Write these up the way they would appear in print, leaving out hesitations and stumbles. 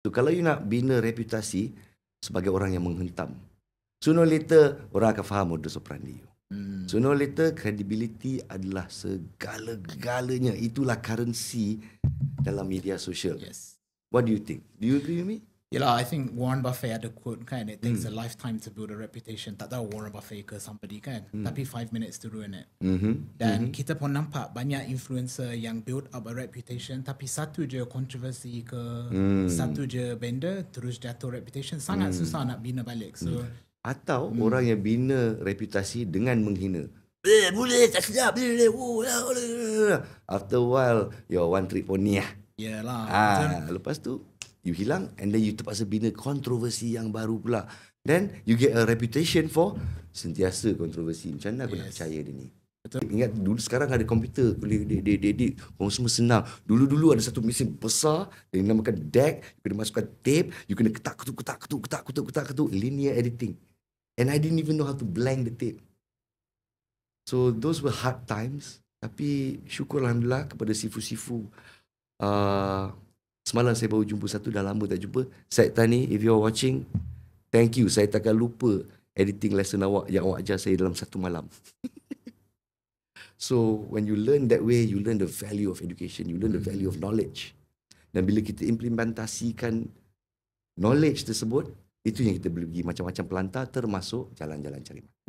So kalau you nak bina reputasi sebagai orang yang menghentam, sooner or later orang akan faham modus operandi you. Sooner or later credibility adalah segala-galanya. Itulah currency dalam media sosial. Yes. What do you think? Do you agree with me? Yelah, I think Warren Buffett ada quote kan, it takes a lifetime to build a reputation. Tak tahu Warren Buffett ke somebody kan, tapi 5 minutes to ruin it. Dan kita pun nampak banyak influencer yang build up a reputation, tapi satu je kontroversi ke, satu je benda, terus jatuh reputation. Sangat susah nak bina balik. So Atau orang yang bina reputasi dengan menghina. Boleh, tak sedap. After a while, you're one trick pony lah. yelah, Lepas tu, you hilang and then you terpaksa bina kontroversi yang baru pula. Then, you get a reputation for sentiasa kontroversi. Macam mana aku nak percaya dia ni? Betul. Ingat dulu sekarang ada komputer, boleh edit, orang semua senang. Dulu ada satu mesin besar yang dinamakan DAC, you kena masukkan tape, you kena ketak-ketuk, linear editing. And I didn't even know how to blank the tape. So those were hard times. Tapi syukur Alhamdulillah kepada sifu-sifu. Semalam saya baru jumpa satu, dah lama tak jumpa. Syed Tani, if you're watching, thank you. Saya takkan lupa editing lesson awak yang awak ajar saya dalam satu malam. So when you learn that way, you learn the value of education, you learn the value of knowledge. Dan bila kita implementasikan knowledge tersebut, itu yang kita boleh pergi macam-macam pelantar, termasuk jalan-jalan cari makan.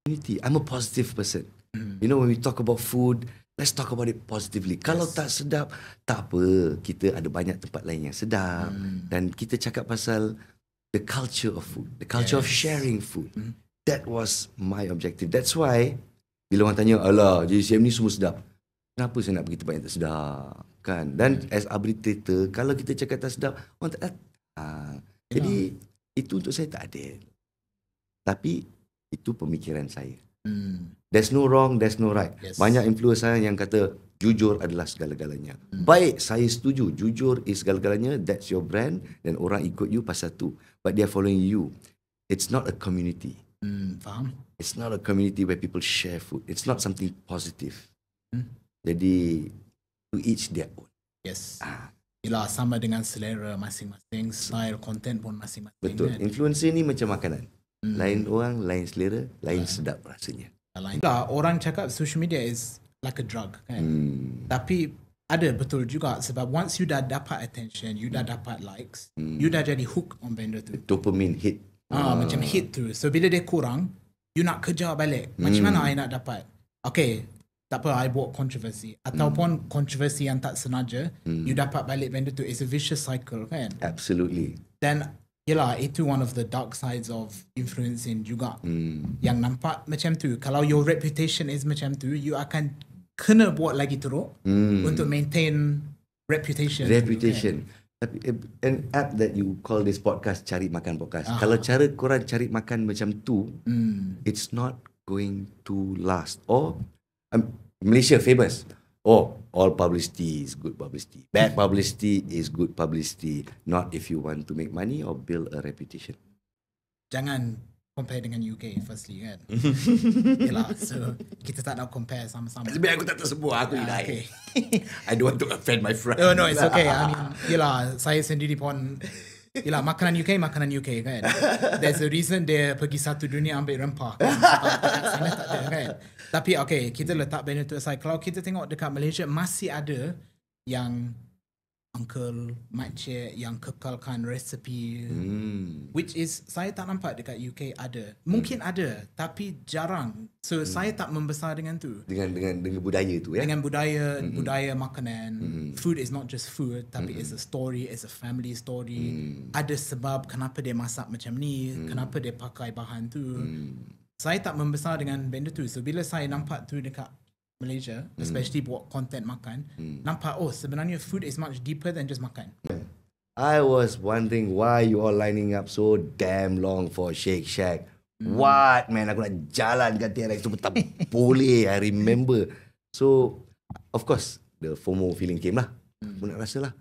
Community. I'm a positive person. You know, when we talk about food, let's talk about it positively. Kalau tak sedap, tak apa. Kita ada banyak tempat lain yang sedap. Dan kita cakap pasal the culture of food, the culture of sharing food. That was my objective. That's why bila orang tanya, alah, JCM ni semua sedap, kenapa saya nak pergi tempat yang tak sedap? Kan? Dan as arbitrator, kalau kita cakap tak sedap, orang tak datang. Jadi itu untuk saya tak adil. Tapi itu pemikiran saya. There's no wrong, there's no right. Banyak influencer yang kata jujur adalah segala-galanya. Baik, saya setuju. Jujur is segala-galanya. That's your brand. Dan orang ikut you pasal tu. But they are following you. It's not a community. Faham? It's not a community where people share food. It's not something positive. Jadi to each their own. Yes. Yelah, sama dengan selera masing-masing, style content pun masing-masing. Betul. Kan? Influencer ni macam makanan. Lain orang, lain selera, lain sedap rasanya. Yelah, orang cakap social media is like a drug kan. Tapi ada betul juga, sebab once you dah dapat attention, you dah dapat likes, you dah jadi hook on benda tu. Dopamine hit. Macam hit tu. So bila dia kurang, you nak kejar balik. Macam mana I nak dapat? Okay, tak apa, I buat kontroversi. Ataupun kontroversi yang tak senaja, you dapat balik benda tu. It's a vicious cycle kan. Absolutely. Dan yelah, itu one of the dark sides of influencing juga. Yang nampak macam tu. Kalau your reputation is macam tu, you akan kena buat lagi teruk untuk maintain reputation. Reputation. Tapi an app that you call this podcast, Cari Makan Podcast. Kalau cara korang cari makan macam tu, it's not going to last. Or Malaysia famous. Oh, all publicity is good publicity. Bad publicity is good publicity. Not if you want to make money or build a reputation. Jangan compare dengan UK firstly kan. Yelah, so kita tak nak compare sama-sama. Sebenarnya aku tak tersebut, aku Hidayat. Okay. I don't want to offend my friend. No, it's okay. I mean, yelah, saya sendiri pun, yelah, makanan UK kan. There's a reason dia pergi satu dunia ambil rempah kan. Kat sana tak ada kan. Tapi okay, kita letak benda tu aside. Kalau kita tengok dekat Malaysia, masih ada yang uncle, makcik yang kekalkan resepi, which is saya tak nampak dekat UK ada. Mungkin ada, tapi jarang. So saya tak membesar dengan tu. Dengan budaya tu ya. Dengan budaya makanan. Food is not just food, tapi it's a story, it's a family story. Ada sebab kenapa dia masak macam ni, kenapa dia pakai bahan tu. Saya tak membesar dengan benda tu. So bila saya nampak tu dekat Malaysia, especially buat content makan, nampak sebenarnya food is much deeper than just makan. I was wondering why you all lining up so damn long for Shake Shack. What man, aku nak jalan kat TRX tu tak boleh. I remember. So of course the FOMO feeling came lah. Aku nak rasa lah.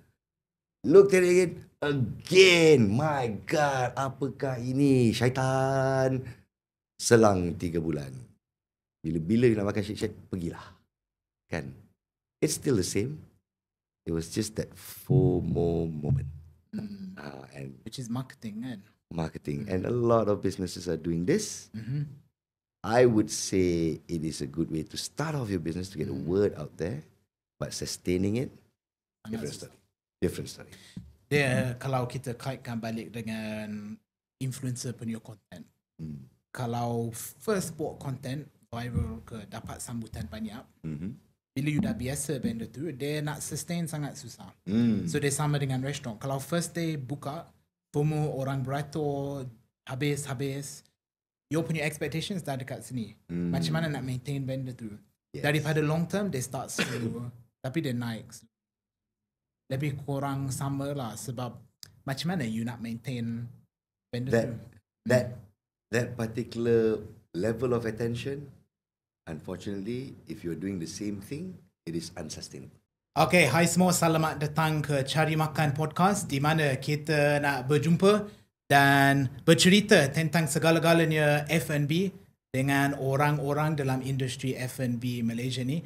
Look at it again. My God, apakah ini? Syaitan. Selang 3 bulan. Bila nak makan Shake Shack, pergilah. Kan? It's still the same. It was just that FOMO moment. and Which is marketing kan. marketing. And a lot of businesses are doing this. Mm-hmm. I would say it is a good way to start off your business, to get the word out there, but sustaining it, different story. Different story. Dia kalau kita kaitkan balik dengan influencer punya content. Kalau first buat content viral ke dapat sambutan banyak, bila you dah biasa benda tu, dia nak sustain sangat susah. So dia sama dengan restoran. Kalau first day buka, semua orang beratur, habis, your punya expectations dah dekat sini. Macam mana nak maintain benda tu? Yes. Daripada long term, dia start slow. Tapi dia naik. Lebih kurang sama lah sebab macam mana you nak maintain benda tu? That particular level of attention, unfortunately, if you're doing the same thing, it is unsustainable. Okay, hai semua, selamat datang ke Cari Makan Podcast di mana kita nak berjumpa dan bercerita tentang segala-galanya F&B dengan orang-orang dalam industri F&B Malaysia ni.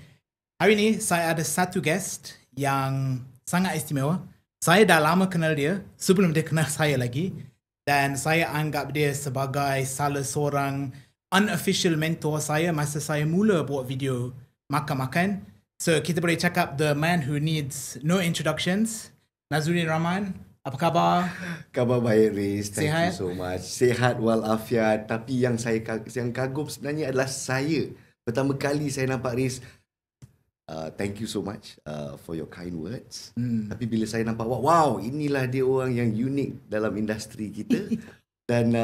Hari ni saya ada satu guest yang sangat istimewa. Saya dah lama kenal dia sebelum dia kenal saya lagi dan saya anggap dia sebagai salah seorang unofficial mentor saya masa saya mula buat video makan-makan. So kita boleh cakap the man who needs no introductions, Nazrudin Rahman. Apa khabar? Khabar baik, Riz. Thank Sihat? you so much. Sihat walafiat. Tapi yang saya yang kagum sebenarnya adalah saya. Pertama kali saya nampak Riz, thank you so much for your kind words. Tapi bila saya nampak, wow, inilah dia orang yang unik dalam industri kita. Dan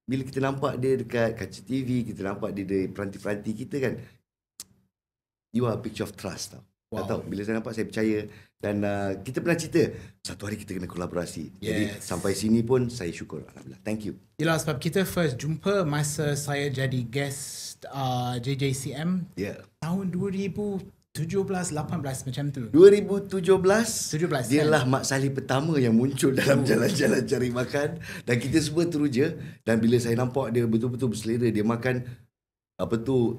bila kita nampak dia dekat kaca TV, kita nampak dia di peranti-peranti kita kan, you are a picture of trust tau. Wow. Tak tahu, bila saya nampak saya percaya. Dan kita pernah cerita satu hari kita kena kolaborasi. Jadi sampai sini pun saya syukur, alhamdulillah. Thank you. Yelah, sebab kita first jumpa masa saya jadi guest JJCM tahun 2017-18 macam tu. 2017 dialah kan? Mak Saleh pertama yang muncul dalam jalan-jalan cari makan. Dan kita semua teruja. Dan bila saya nampak dia betul-betul berselera, dia makan apa tu,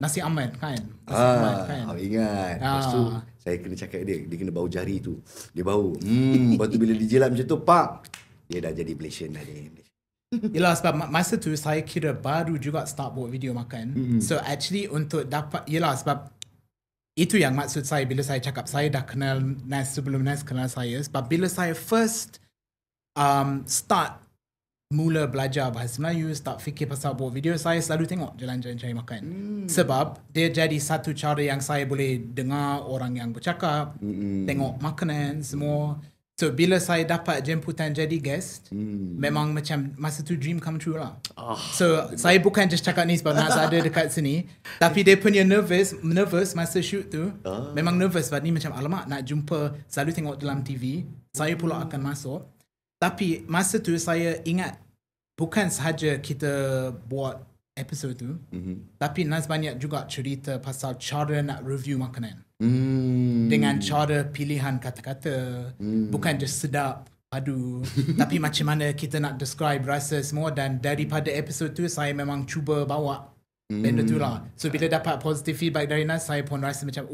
Nasi Ahmad kan? Nasi Ahmad kan? Ingat. Lepas tu saya kena cakap dia kena bau jari tu. Dia bau. Lepas tu bila dijelat macam tu, pak, dia dah jadi Malaysian dah dia. Yelah, sebab masa tu saya kira baru juga start buat video makan. So actually untuk dapat, yelah sebab itu yang maksud saya bila saya cakap saya dah kenal Nas sebelum Nas kenal saya. Sebab bila saya first start mula belajar bahasa Melayu, start fikir pasal buat video, saya selalu tengok jalan-jalan cari makan. Sebab dia jadi satu cara yang saya boleh dengar orang yang bercakap, tengok makanan semua. So bila saya dapat jemputan jadi guest, memang macam masa tu dream come true lah. So saya bukan just cakap ni sebab Nas ada dekat sini, tapi dia punya nervous masa shoot tu. Memang nervous sebab ni macam alamak nak jumpa, selalu tengok dalam TV, saya pula akan masuk. Tapi masa tu saya ingat bukan sahaja kita buat episod tu, tapi Nas banyak juga cerita pasal cara nak review makanan. Dengan cara pilihan kata-kata, bukan just sedap, padu, tapi macam mana kita nak describe rasa semua. Dan daripada episod tu saya memang cuba bawa benda tu lah. So bila dapat positive feedback dari Nas, saya pun rasa macam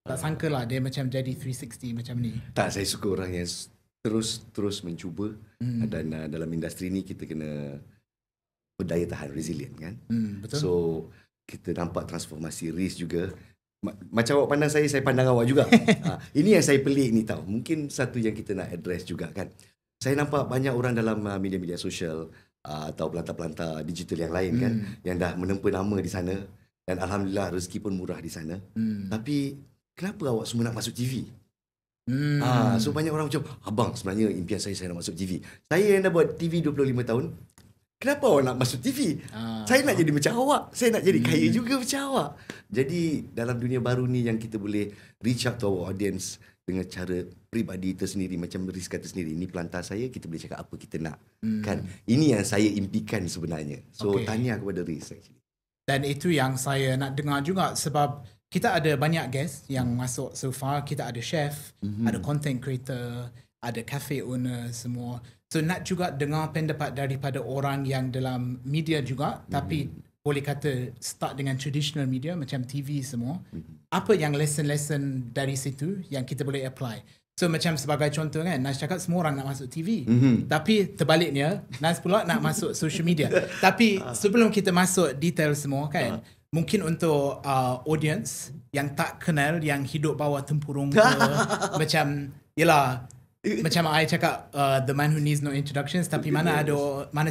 tak sangka lah dia macam jadi 360 macam ni. Tak, saya suka orang yang terus mencuba. Dan dalam industri ni kita kena berdaya tahan, resilient kan. Betul. So kita nampak transformasi Riz juga. Macam awak pandang saya pandang awak juga. Ini yang saya pelik ni tau. Mungkin satu yang kita nak address juga kan. Saya nampak banyak orang dalam media-media sosial atau pelantar-pelantar digital yang lain kan, yang dah menempa nama di sana. Dan alhamdulillah rezeki pun murah di sana. Tapi kenapa awak semua nak masuk TV? So banyak orang macam, abang sebenarnya impian saya nak masuk TV. Saya yang dah buat TV 25 tahun, kenapa awak nak masuk TV? Saya nak jadi macam awak. Saya nak jadi kaya juga macam awak. Jadi dalam dunia baru ni yang kita boleh reach out to our audience dengan cara peribadi tersendiri. Macam Riz kata sendiri, ini pelantar saya, kita boleh cakap apa kita nak. Kan? Ini yang saya impikan sebenarnya. So tanya kepada Riz actually. Dan itu yang saya nak dengar juga sebab kita ada banyak guest yang masuk so far. Kita ada chef, ada content creator, ada cafe owner semua. So nak juga dengar pendapat daripada orang yang dalam media juga, tapi boleh kata start dengan traditional media macam TV semua. Apa yang lesson-lesson dari situ yang kita boleh apply? So macam sebagai contoh kan, Nas cakap semua orang nak masuk TV. Mhm. Tapi terbaliknya, Nas pula nak masuk social media. Tapi sebelum kita masuk detail semua kan, mungkin untuk audience yang tak kenal, yang hidup bawah tempurung ke, macam, yelah, macam I cakap, the man who needs no introductions, tapi mana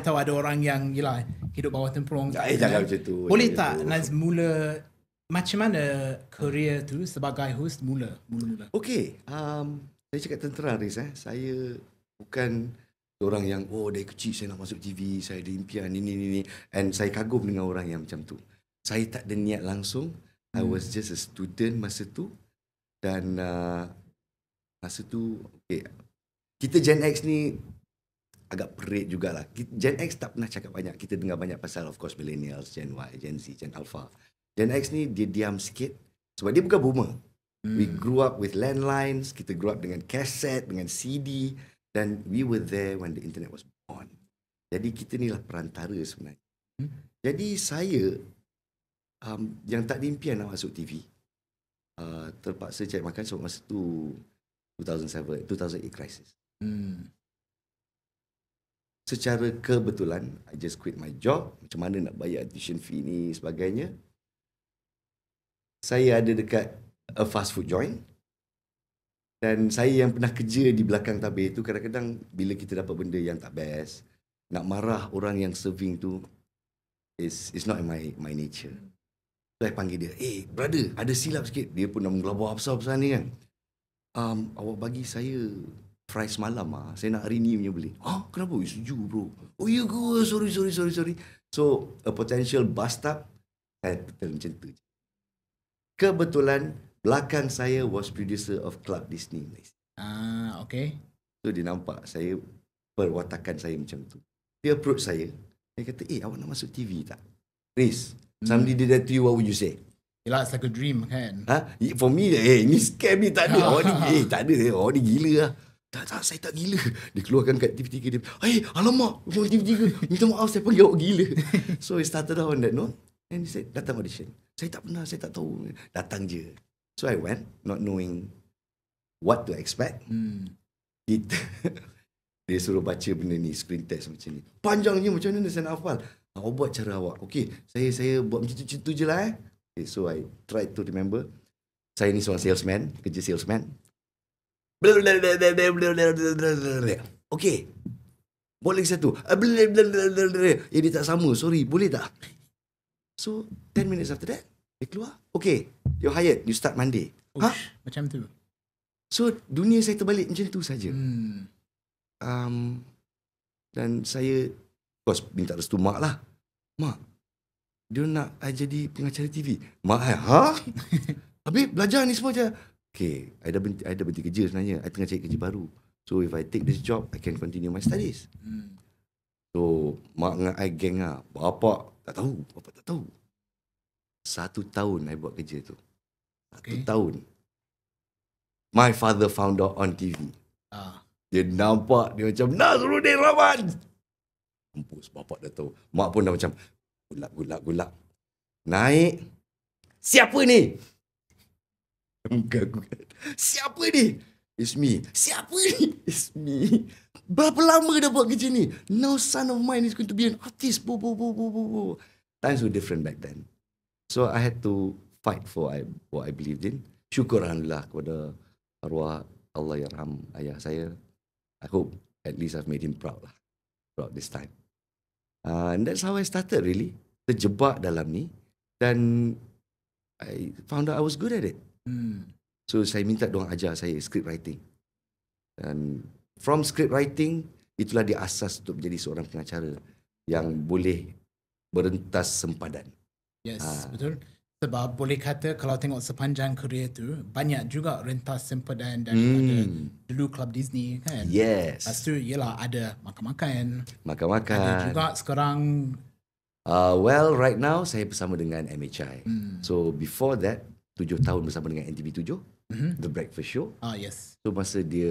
tahu ada orang yang, yelah, hidup bawah tempurung. Jangan macam tu. Boleh tak Nas mula, macam mana career tu sebagai host mula? Okay, saya cakap terang Riz, saya bukan orang yang dari kecil saya nak masuk TV, saya ada impian ini. And saya kagum dengan orang yang macam tu. Saya tak ada niat langsung. I was just a student masa tu. Dan masa tu, okay, kita Gen X ni agak perit jugalah. Gen X tak pernah cakap banyak. Kita dengar banyak pasal, of course, millennials, Gen Y, Gen Z, Gen Alpha. Gen X ni dia diam sikit sebab dia bukan boomer. We grew up with landlines, kita grew up dengan kaset, dengan CD, dan we were there when the internet was born. Jadi kita ni lah perantara sebenarnya. Jadi saya yang tak ada impian nak masuk TV, terpaksa cari makan sebab masa tu 2008 crisis. Secara kebetulan, I just quit my job. Macam mana nak bayar tuition fee ni sebagainya. Saya ada dekat a fast food joint. Dan saya yang pernah kerja di belakang tabir tu, kadang-kadang bila kita dapat benda yang tak best, nak marah orang yang serving tu is not in my nature. So saya panggil dia, brother, ada silap sikit. Dia pun dah menggelabah besar-besar ni kan. Awak bagi saya fries malam saya nak hari ni punya boleh. Kenapa? Sejuk bro. Oh ya ke? Sorry. So a potential bust up, betul macam tu. Kebetulan belakang saya was producer of Club Disney Malaysia. Okay. So dia nampak saya, perwatakan saya macam tu. Dia approach saya. Dia kata, awak nak masuk TV tak? Riz, somebody did that to you, what would you say? Yelah, it's like a dream kan. For me, ni scam ni tak ada. Awak ni, tak ada. Awak ni gila lah. Tak, saya tak gila. Dia keluarkan kat TV3 dia. Alamak, TV3. Minta maaf, saya panggil awak gila. So it started out on that note. And he said, datang audition. Saya tak pernah, saya tak tahu. Datang je. So I went, not knowing what to expect. Dia suruh baca benda ni, screen test macam ni. Panjangnya macam mana saya nak hafal. Awak buat cara awak. Okay, saya buat macam tu je lah. Okay, so I tried to remember. Saya ni seorang salesman, kerja salesman. Okay, boleh satu. Dia tak sama, sorry, boleh tak? So 10 minutes after that, dia keluar. Okay, you're hired, you start Monday. Macam tu. So dunia saya terbalik macam tu saja. Dan saya, of course, minta restu mak lah. Mak, dia nak I jadi pengacara TV. Mak, habis belajar ni semua je. Okay, I dah berhenti kerja sebenarnya. I tengah cari kerja baru. So if I take this job, I can continue my studies. So mak dengan I geng lah. Bapak tak tahu. 1 tahun I buat kerja tu. 1 tahun. My father found out on TV. Dia nampak, dia macam, Nazrudin Rahman. Mampus, bapak dah tahu. Mak pun dah macam, gulak. Naik. Siapa ni? Siapa ni? It's me. Siapa ni? It's me. Berapa lama dah buat kerja ni? No son of mine is going to be an artist. Times were different back then. So I had to fight for what I believed in. Syukur alhamdulillah kepada arwah Allahyarham ayah saya. I hope at least I've made him proud lah throughout this time. And that's how I started really. Terjebak dalam ni. Dan I found out I was good at it. So saya minta diorang ajar saya script writing. Dan from script writing, itulah dia asas untuk menjadi seorang pengacara yang boleh berentas sempadan. Yes, betul. Sebab boleh kata kalau tengok sepanjang kerjaya tu, banyak juga rentas sempadan daripada dulu Club Disney kan. Yes. Lepas tu yelah ada makan-makan. Makan-makan. Ada juga sekarang. Well, right now saya bersama dengan MHI. So before that, 7 tahun bersama dengan NTV7, The Breakfast Show. Yes. So masa dia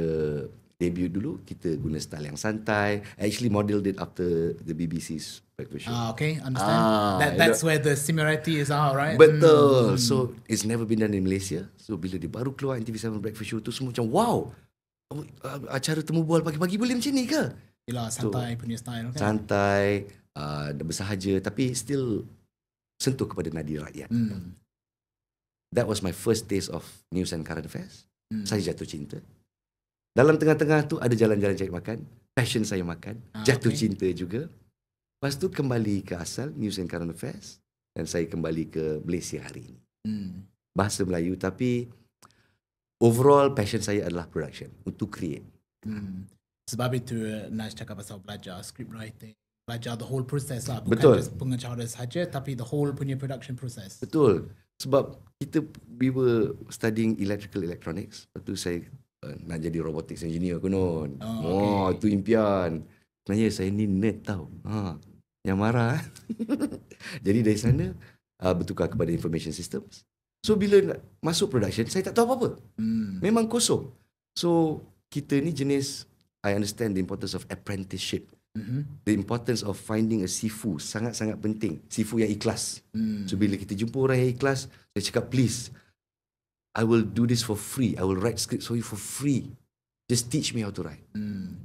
debut dulu, kita guna style yang santai. Actually modeled it after the BBC's Breakfast Show. Okay, understand. That's where the similarity is out, right? Betul. So it's never been done in Malaysia. So bila dia baru keluar NTV7 Breakfast Show tu, semua macam wow. acara temu bual pagi-pagi boleh macam ni ke? Yelah, santai punya style kan. Santai, bersahaja tapi still sentuh kepada nadi rakyat. That was my first taste of news and current affairs. Saya jatuh cinta. Dalam tengah-tengah tu ada jalan-jalan cari makan. Passion saya makan. Jatuh cinta juga. Lepas tu kembali ke asal news and current affairs. Dan saya kembali ke Malaysia hari ini. Bahasa Melayu tapi overall passion saya adalah production. Untuk create. Sebab itu Nash cakap pasal belajar script writing. Belajar the whole process lah. Bukan Betul. just pengacara sahaja tapi the whole punya production process. Betul. Sebab we were studying electrical electronics. Lepas tu saya nak jadi robotics engineer konon. Itu impian. Sebenarnya saya ni nerd tau. Yang marah. Jadi dari sana bertukar kepada information systems. So bila masuk production saya tak tahu apa-apa. Memang kosong. So kita ni jenis, I understand the importance of apprenticeship. The importance of finding a sifu sangat-sangat penting. Sifu yang ikhlas. So bila kita jumpa orang yang ikhlas, saya cakap please, I will do this for free. I will write scripts for you for free. Just teach me how to write.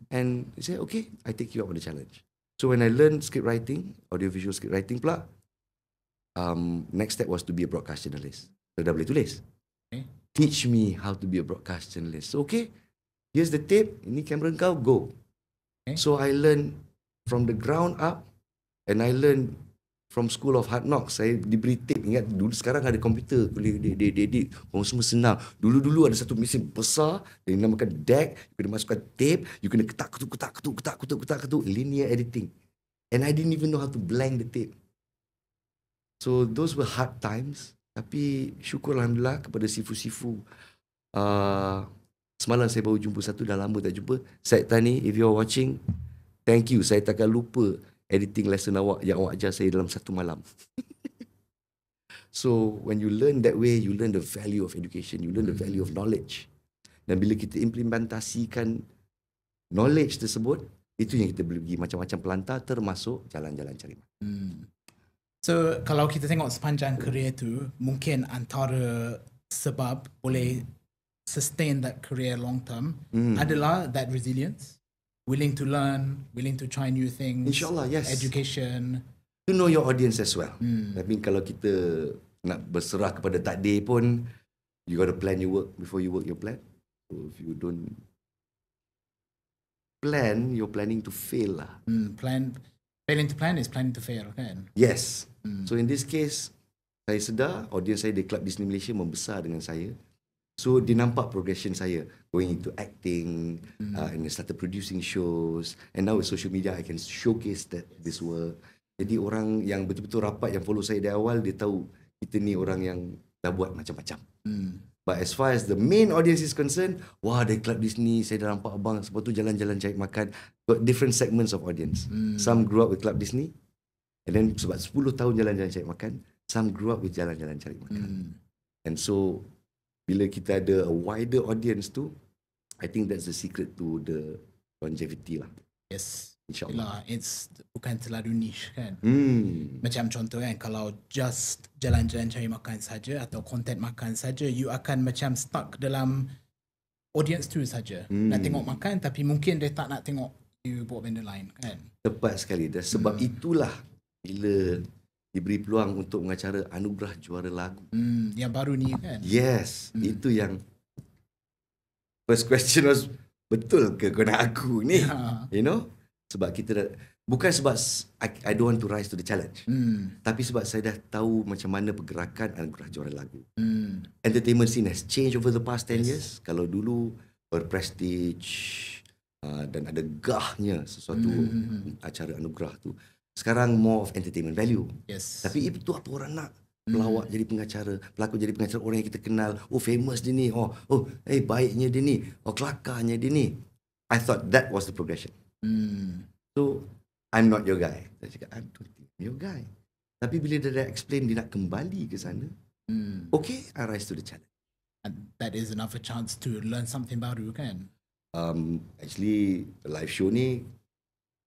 And he said, okay, I take you up on the challenge. So when I learned script writing, audiovisual script writing pula, next step was to be a broadcast journalist. Saya dah boleh tulis. Teach me how to be a broadcast journalist. So okay, here's the tape. Ini kamera kau, go. So I learned from the ground up, and I learned from School of Hard Knocks. Saya diberi tape. Ingat dulu, sekarang ada komputer, boleh edit. Orang semua senang. Dulu ada satu mesin besar yang dinamakan deck. You kena masukkan tape, you kena ketak-ketuk, linear editing. And I didn't even know how to blank the tape. So those were hard times. Tapi syukur Alhamdulillah kepada sifu-sifu. Semalam saya baru jumpa satu, dah lama tak jumpa. Syed Tani, if you're watching, thank you. Saya takkan lupa editing lesson awak yang awak ajar saya dalam satu malam. So when you learn that way, you learn the value of education, you learn the value of knowledge. Dan bila kita implementasikan knowledge tersebut, itu yang kita boleh pergi macam-macam pelantar, termasuk jalan-jalan cari makan. So kalau kita tengok sepanjang career tu, mungkin antara sebab boleh sustain that career long term adalah that resilience, willing to learn, willing to try new things. InsyaAllah, yes. Education. To know your audience as well. Tapi kalau kita nak berserah kepada takdir pun, you got to plan your work before you work your plan. So if you don't plan, you're planning to fail lah. Failing to plan is planning to fail, kan? Yes. So in this case, saya sedar audience saya di Club Disney Malaysia membesar dengan saya. So dia nampak progression saya going into acting, and I started producing shows, and now with social media I can showcase this work. Jadi orang yang betul-betul rapat yang follow saya dari awal, dia tahu kita ni orang yang dah buat macam-macam. But as far as the main audience is concerned, wah dari Club Disney saya dah nampak abang sebab tu jalan-jalan cari makan. Got different segments of audience. Some grew up with Club Disney, and then sebab 10 tahun jalan-jalan cari makan, some grew up with jalan-jalan cari makan. And so bila kita ada a wider audience tu, I think that's the secret to the longevity lah. Yes. InsyaAllah. It's bukan terlalu niche, kan? Macam contoh kan, kalau just jalan-jalan cari makan saja atau content makan saja, you akan macam stuck dalam audience tu saja. Nak tengok makan tapi mungkin dia tak nak tengok you buat benda lain, kan? Tepat sekali. Dan sebab itulah bila diberi peluang untuk mengacara anugerah juara lagu. Yang baru ni, kan? Yes. Itu yang first question was, betul ke kau nak aku ni? You know? Sebab kita dah, bukan sebab I don't want to rise to the challenge. Tapi sebab saya dah tahu macam mana pergerakan anugerah juara lagu. Entertainment scene has changed over the past 10 years. Kalau dulu berprestige dan ada gahnya sesuatu acara anugerah tu. Sekarang more of entertainment value. Yes. Tapi itu apa orang nak? Pelawak jadi pengacara, pelakon jadi pengacara, orang yang kita kenal. Oh famous dia ni. Baiknya dia ni. Kelakarnya dia ni. I thought that was the progression. So I'm not your guy. Saya cakap I don't think I'm your guy. Tapi bila dia explain dia nak kembali ke sana, okay, I rise to the challenge. And that is another chance to learn something baru, kan? Actually live show ni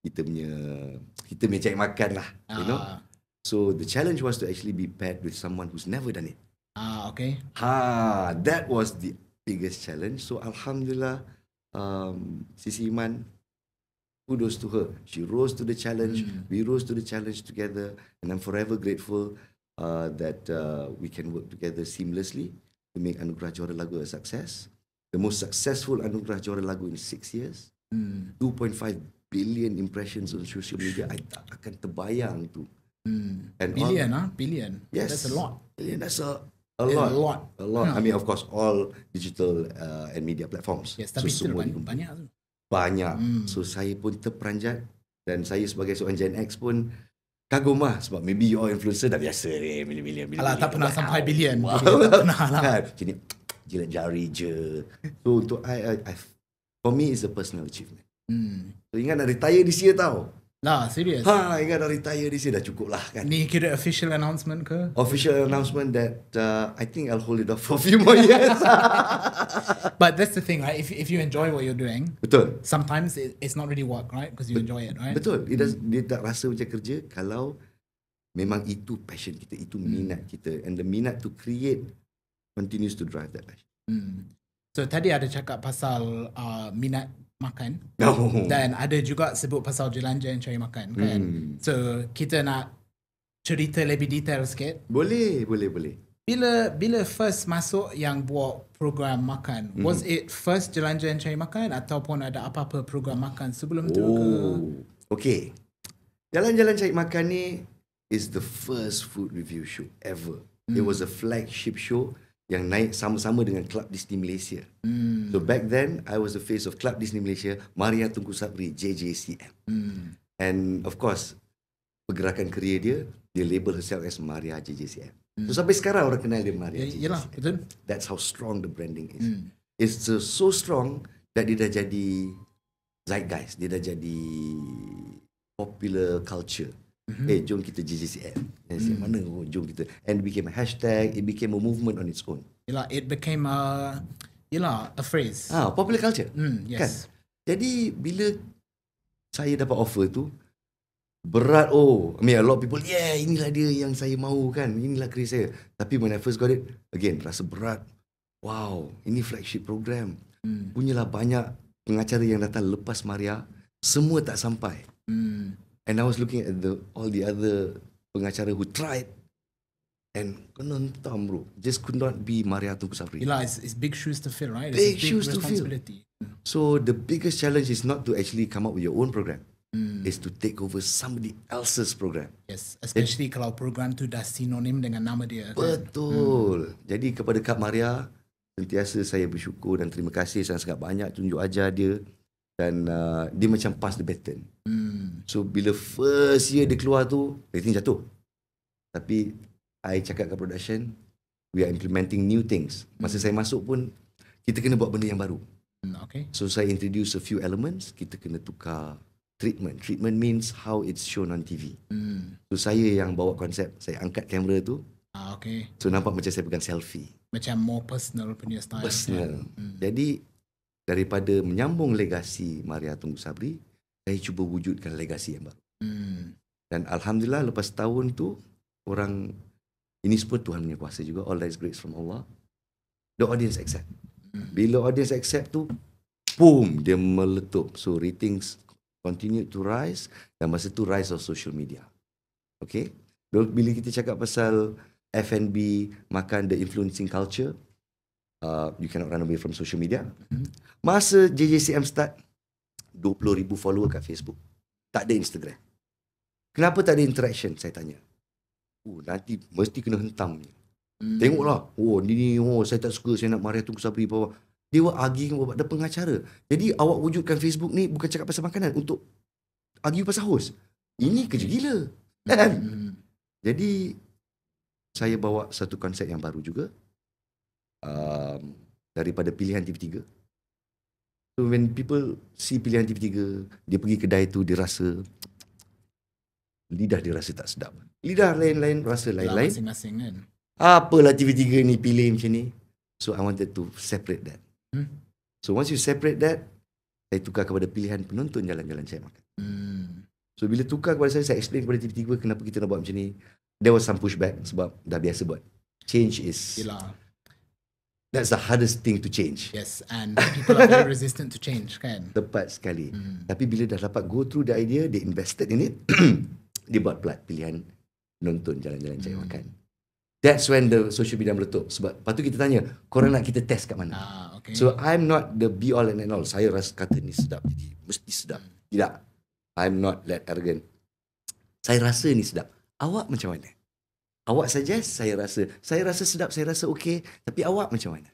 kita punya cari makan lah, you know. So the challenge was to actually be paired with someone who's never done it. Okay. That was the biggest challenge. So alhamdulillah, Sisi Iman, kudos to her. She rose to the challenge. We rose to the challenge together, and I'm forever grateful that we can work together seamlessly to make Anugerah Juara Lagu a success. The most successful Anugerah Juara Lagu in 6 years. 2.5 billion impressions on social media. I tak akan terbayang tu. And Billion, billion. Yes, That's a lot. Billion, that's a Yeah, lot. a lot. I mean, of course, all digital and media platforms. Yes, tapi still semua banyak tu. banyak. So saya pun terperanjat, dan saya sebagai seorang Gen X pun kagum lah, sebab maybe you all influencer dah biasa ni, bilion. Alah, tak pernah sampai billion. Wow. Billion tak pernah lah. Kan, macam ni, jilat jari je. So untuk for me it's a personal achievement. So ingat nak retire this year tau. Lah, serious. Ingat nak retire this year dah cukup lah kan. Ni kira official announcement ke? Official announcement that I think I'll hold it off for a few more years. But that's the thing, right? If you enjoy what you're doing, Betul. sometimes it's not really work, right? Because you enjoy it, right? Betul. Dia tak rasa macam kerja kalau memang itu passion kita, itu minat kita, and the minat to create continues to drive that passion. So tadi ada cakap pasal minat makan, No. dan ada juga sebut pasal jalan-jalan cari makan kan. So kita nak cerita lebih detail sikit. Boleh. Bila first masuk yang buat program makan, was it first jalan-jalan cari makan ataupun ada apa-apa program makan sebelum tu ke? Okay. Jalan-jalan cari makan ni is the first food review show ever. It was a flagship show yang naik sama-sama dengan Club Disney Malaysia. So back then, I was the face of Club Disney Malaysia, Maria Tunku Sabri, JJCM. And of course, pergerakan career dia label herself as Maria JJCM. So sampai sekarang orang kenal dia Maria JJCM. Yalah, betul. That's how strong the branding is. It's so strong that dia dah jadi zeitgeist, dia dah jadi popular culture. Jom kita JJCM. Mana jom kita. And it became a hashtag, it became a movement on its own. Yalah, it became a phrase. Popular culture. Yes. Kan? Jadi bila saya dapat offer tu, berat. I mean a lot of people, inilah dia yang saya mahu kan. Inilah career saya. Tapi when I first got it, again, rasa berat. Wow, ini flagship program. Punyalah banyak pengacara yang datang lepas Maria, semua tak sampai. And I was looking at all the other pengacara who tried, and kena hentam bro. Just could not be Maria Tunku Sabri. Yalah, it's big shoes to fill, right? Big It's a shoes to fill. responsibility. So the biggest challenge is not to actually come up with your own program. Is to take over somebody else's program. Yes, especially kalau program tu dah sinonim dengan nama dia. Kan? Betul. Jadi kepada Kak Maria, sentiasa saya bersyukur dan terima kasih sangat banyak tunjuk ajar dia, dan dia macam pass the baton. So bila first year dia keluar tu, rating jatuh. Tapi I cakap kat production, we are implementing new things. Masa saya masuk pun, kita kena buat benda yang baru. Okay. So saya introduce a few elements, kita kena tukar treatment. Treatment means how it's shown on TV. So saya yang bawa konsep, saya angkat kamera tu. Okay. So nampak macam saya pegang selfie. Macam more personal punya style. Personal. Jadi daripada menyambung legasi Maria Tunku Sabri, saya cuba wujudkan legasi yang baru. Dan Alhamdulillah lepas tahun tu, orang, ini semua Tuhan punya kuasa juga, all that is grace from Allah. The audience accept. Bila audience accept tu, boom, dia meletup. So ratings continue to rise, dan masa tu rise of social media. Okay? Bila kita cakap pasal F&B, makan, the influencing culture, you cannot run away from social media. Masa JJCM start, 20,000 follower kat Facebook. Tak ada Instagram. Kenapa tak ada interaction? Saya tanya. Nanti mesti kena hentam. Tengoklah. Ni saya tak suka, saya nak Maria Tunku Sabri. Dia arguing about the pengacara. Jadi awak wujudkan Facebook ni bukan cakap pasal makanan, untuk argue pasal host. Ini kerja gila. Kan? Jadi saya bawa satu konsep yang baru juga. Daripada pilihan TV3. So when people see pilihan TV3, dia pergi kedai tu, dia rasa lidah dia rasa tak sedap. Lidah lain-lain, rasa lain-lain. Masing-masing kan. Apalah TV3 ni pilih macam ni. So I wanted to separate that. So once you separate that, saya tukar kepada pilihan penonton jalan-jalan cari makan. So bila tukar kepada saya explain kepada TV3 kenapa kita nak buat macam ni. There was some pushback sebab dah biasa buat. Change is... Yelah. That's the hardest thing to change. Yes, and people are very resistant to change, kan? Tepat sekali. Tapi bila dah dapat go through the idea, they invested in it, dia buat pilihan nonton jalan-jalan cari makan. That's when the social media meletup. Sebab lepas tu kita tanya, korang nak kita test kat mana? Okay. So I'm not the be all and end all. Saya rasa kata ni sedap, jadi mesti sedap. Tidak. I'm not that arrogant. Saya rasa ni sedap. Awak macam mana? Awak suggest, saya rasa sedap, saya rasa okay. Tapi awak macam mana?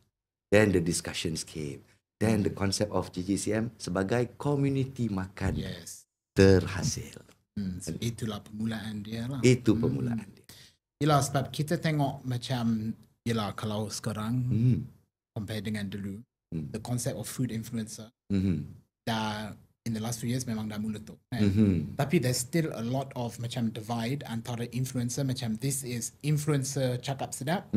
Then the discussions came. Then the concept of JJCM sebagai community makan terhasil. So itulah permulaan dia lah. Itu permulaan dia. Yelah, sebab kita tengok macam, yelah, kalau sekarang compare dengan dulu, the concept of food influencer dah in the last few years memang dah mula tu, kan? Tapi there's still a lot of macam divide antara influencer, macam this is influencer cakap sedap,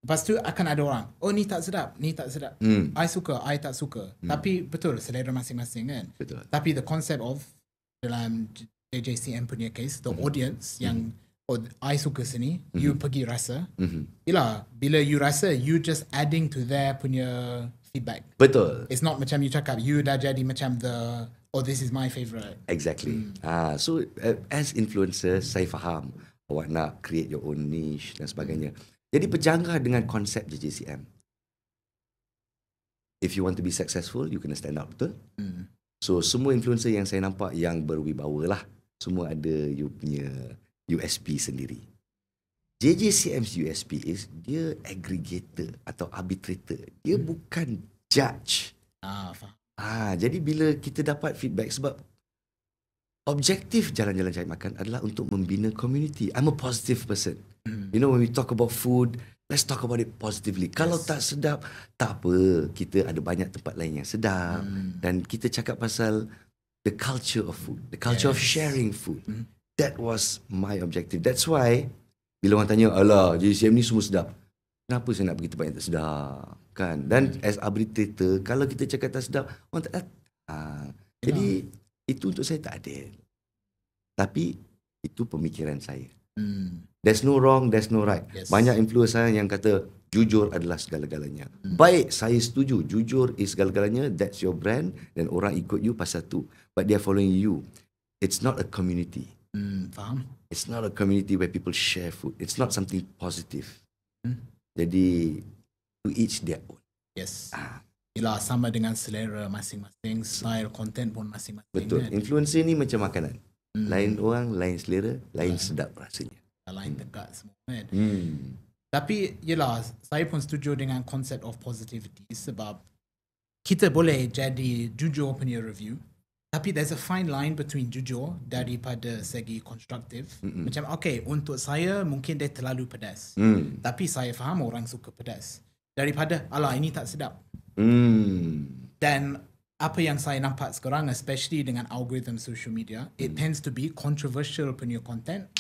lepas tu akan ada orang, oh ni tak sedap, ni tak sedap, I suka, I tak suka. Tapi betul, selera masing-masing, kan? Betul. Tapi the concept of dalam JJCM punya case, the audience yang oh, I suka sini, you pergi rasa. Yelah, bila you rasa, you just adding to their punya feedback. Betul. It's not macam you cakap, you dah jadi macam the, oh this is my favourite. Exactly. So as influencer, saya faham awak nak create your own niche dan sebagainya. Jadi berjangka dengan konsep JJCM. If you want to be successful, you kena stand out, betul? So semua influencer yang saya nampak yang berwibawa lah, semua ada you punya USP sendiri. JJCM's USP is dia aggregator atau arbitrator. Dia bukan judge. Faham. Jadi bila kita dapat feedback, sebab objektif jalan-jalan cari makan adalah untuk membina community. I'm a positive person. You know, when we talk about food, let's talk about it positively. Kalau tak sedap, tak apa. Kita ada banyak tempat lain yang sedap. Dan kita cakap pasal the culture of food, the culture of sharing food. That was my objective. That's why bila orang tanya, alah, JJCM ni semua sedap, kenapa saya nak pergi tempat yang tak sedap, kan? Dan as arbitrator, kalau kita cakap tak sedap, orang tak datang. Jadi itu untuk saya tak adil. Tapi itu pemikiran saya. There's no wrong, there's no right. Banyak influencer yang kata jujur adalah segala-galanya. Baik, saya setuju. Jujur is segala-galanya. That's your brand. Dan orang ikut you pasal tu. But they are following you. It's not a community. Faham? It's not a community where people share food. It's not something positive. Jadi to each their own. Yes. Yelah, sama dengan selera masing-masing, style content pun masing-masing. Betul. Kan? Influencer ni macam makanan. Lain orang, lain selera, lain sedap rasanya. Lain dekat semua, kan? Tapi yelah, saya pun setuju dengan konsep of positivity, sebab kita boleh jadi jujur punya review, tapi there's a fine line between jujur daripada segi konstruktif. Macam okay, untuk saya mungkin dia terlalu pedas, tapi saya faham orang suka pedas, daripada alah ini tak sedap. Dan apa yang saya nampak sekarang, especially dengan algorithm social media, it tends to be controversial punya content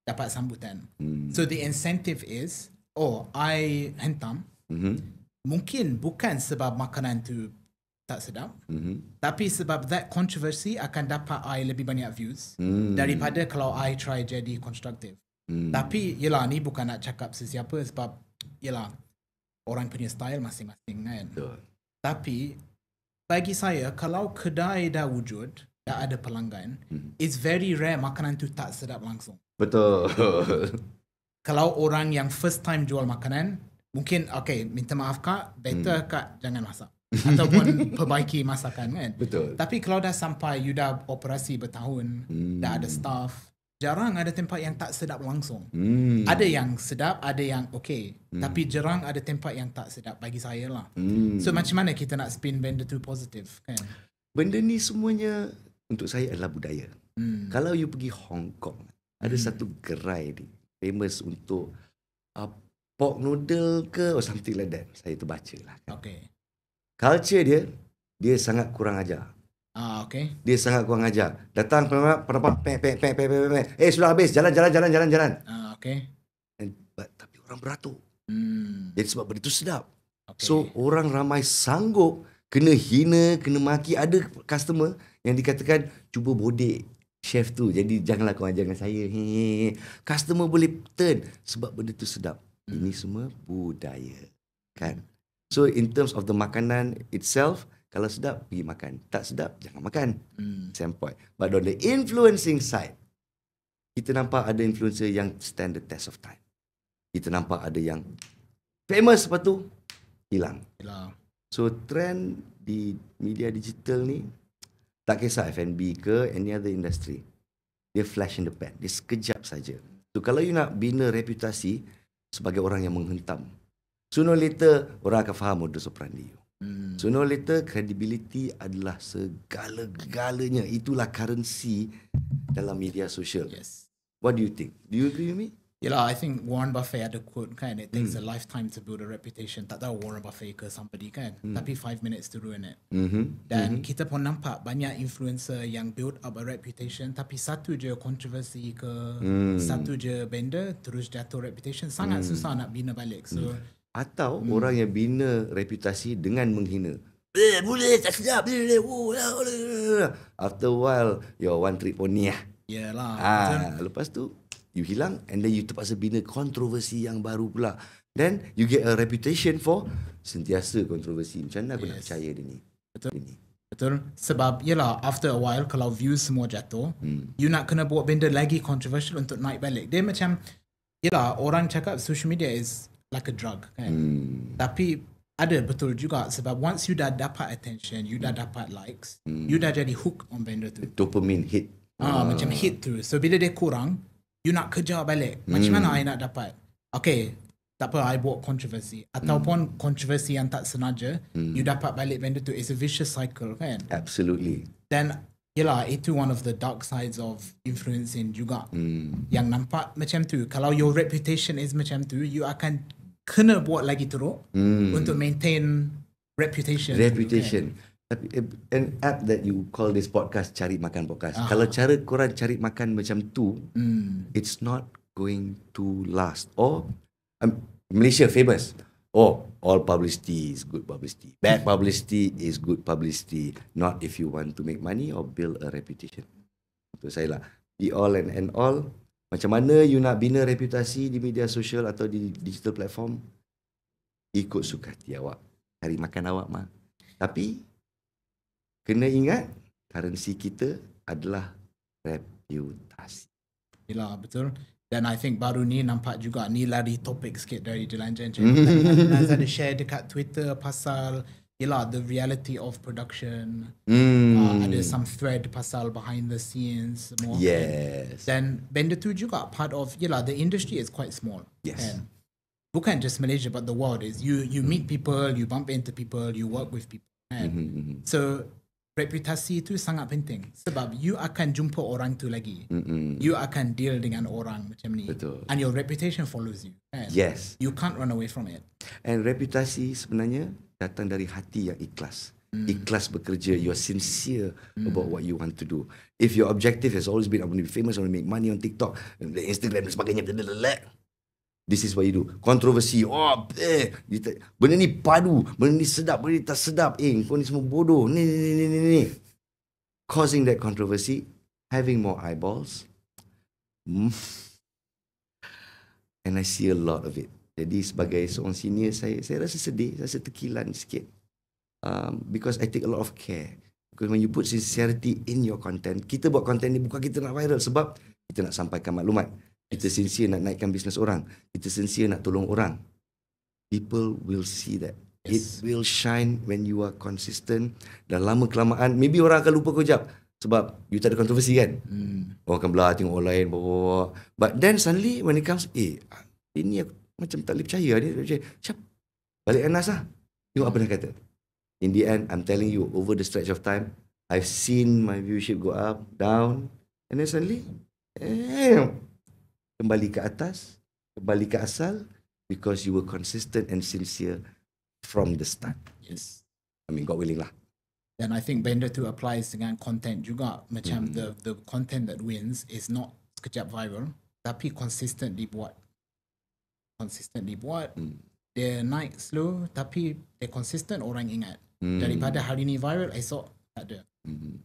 dapat sambutan. So the incentive is, oh, I hentam, mungkin bukan sebab makanan tu tak sedap, tapi sebab that controversy akan dapat I lebih banyak views daripada kalau I try jadi konstruktif. Tapi yelah, ni bukan nak cakap sesiapa, sebab yelah, orang punya style masing-masing, kan? Tapi bagi saya, kalau kedai dah wujud, dah ada pelanggan, it's very rare makanan tu tak sedap langsung. Betul. Kalau orang yang first time jual makanan, mungkin okay, minta maaf kak, better kak jangan masak. Ataupun perbaiki masakan, kan? Betul. Tapi kalau dah sampai you dah operasi bertahun, dah ada staff, jarang ada tempat yang tak sedap langsung. Ada yang sedap, ada yang okay, tapi jarang ada tempat yang tak sedap bagi saya lah. So macam mana kita nak spin benda tu positif, kan? Benda ni semuanya untuk saya adalah budaya. Kalau you pergi Hong Kong, ada satu gerai ni famous untuk pork noodle ke or something like that. Saya terbaca lah, kan? Okay. Culture dia sangat kurang ajar. Okay. Dia sangat kurang ajar. Datang pendapat pek. Sudah habis. Jalan. Okay. Tapi orang beratur. Jadi sebab benda tu sedap. Okay. So orang ramai sanggup kena hina, kena maki. Ada customer yang dikatakan cuba bodek chef tu. Jadi janganlah kau ajar dengan saya. Customer boleh turn sebab benda tu sedap. Ini semua budaya. kan. So in terms of the makanan itself, kalau sedap pergi makan, tak sedap jangan makan. Same point. But on the influencing side, kita nampak ada influencer yang stand the test of time. Kita nampak ada yang famous, lepas tu hilang. So trend di media digital ni, tak kisah F&B ke any other industry, dia flash in the pan, dia sekejap saja. So kalau you nak bina reputasi sebagai orang yang menghentam, sooner or later orang akan faham modus operandi you. Sooner or later credibility adalah segala-galanya. Itulah currency dalam media sosial. Yes. What do you think? Do you agree with me? Yelah, I think Warren Buffett ada quote kan, it takes a lifetime to build a reputation. Tak tahu Warren Buffett ke somebody kan, tapi 5 minutes to ruin it. Dan kita pun nampak banyak influencer yang build up a reputation, tapi satu je kontroversi ke, satu je benda, terus jatuh reputation. Sangat susah nak bina balik. So Atau orang yang bina reputasi dengan menghina. Boleh, tak sedap. After a while, you're one trick pony lah. Yelah. Lepas tu, you hilang and then you terpaksa bina kontroversi yang baru pula. Then, you get a reputation for sentiasa kontroversi. Macam mana aku nak percaya dia ni? Betul. Sebab, yelah, after a while, kalau views semua jatuh, you nak kena buat benda lagi controversial untuk naik balik. Dia macam, yelah, orang cakap social media is like a drug kan. Tapi ada betul juga sebab once you dah dapat attention, you dah dapat likes, you dah jadi hook on benda tu. Dopamine hit. Macam hit tu. So bila dia kurang, you nak kejar balik. Macam mana I nak dapat? Okay, tak apa, I buat kontroversi. Ataupun kontroversi yang tak senaja, you dapat balik benda tu. It's a vicious cycle kan. Absolutely. Dan yelah, itu one of the dark sides of influencing juga. Yang nampak macam tu. Kalau your reputation is macam tu, you akan kena buat lagi teruk untuk maintain reputation. Reputation. Tapi an app that you call this podcast Cari Makan Podcast. Kalau cara korang cari makan macam tu, it's not going to last. Or Malaysia famous. Oh, all publicity is good publicity. Bad publicity is good publicity. Not if you want to make money or build a reputation. Itu saya lah. Be all and end all. Macam mana you nak bina reputasi di media sosial atau di digital platform, ikut suka hati awak. Cari makan awak mah. Tapi, kena ingat, currency kita adalah reputasi. Yelah, betul. Dan I think baru ni nampak juga, ni lari topik sikit dari Jelanjan. Nazar ada share dekat Twitter pasal, yelah, the reality of production. Ada some thread pasal behind the scenes semua. Yes. Dan benda tu juga part of, yelah, the industry is quite small. Yes. And bukan just Malaysia but the world is. You meet people, you bump into people, you work with people. And so reputasi itu sangat penting sebab you akan jumpa orang tu lagi. You akan deal dengan orang macam ni. Betul. And your reputation follows you. And Yes. you can't run away from it. And reputasi sebenarnya datang dari hati yang ikhlas. Ikhlas bekerja. You are sincere about what you want to do. If your objective has always been, I want to be famous, I want to make money on TikTok, Instagram dan sebagainya, this is what you do. Kontroversi. Benda ni padu. Benda ni sedap. Benda ni tak sedap. Kau ni semua bodoh. Ni. Causing that controversy. Having more eyeballs. And I see a lot of it. Jadi sebagai seorang senior, saya rasa sedih. Saya rasa terkilan sikit. Because I take a lot of care. Because when you put sincerity in your content, kita buat content ni bukan kita nak viral. Sebab kita nak sampaikan maklumat. Kita sincere nak naikkan bisnes orang. Kita sincere nak tolong orang. People will see that. It will shine when you are consistent. Dan lama kelamaan, maybe orang akan lupa kejap. Sebab you tak ada kontroversi kan. Orang akan belah tengok orang lain. But then suddenly when it comes, ini aku macam tak boleh percaya. Balik Anas lah. Tengok apa dia kata. In the end, I'm telling you, over the stretch of time, I've seen my viewership go up, down. And then suddenly, kembali ke atas, kembali ke asal, because you were consistent and sincere from the start. Yes. I mean, God willing lah. And I think benda tu applies dengan content juga. Macam the content that wins is not sekejap viral, tapi consistent dibuat. Dia naik slow, tapi dia consistent, orang ingat. Daripada hari ni viral, esok tak ada.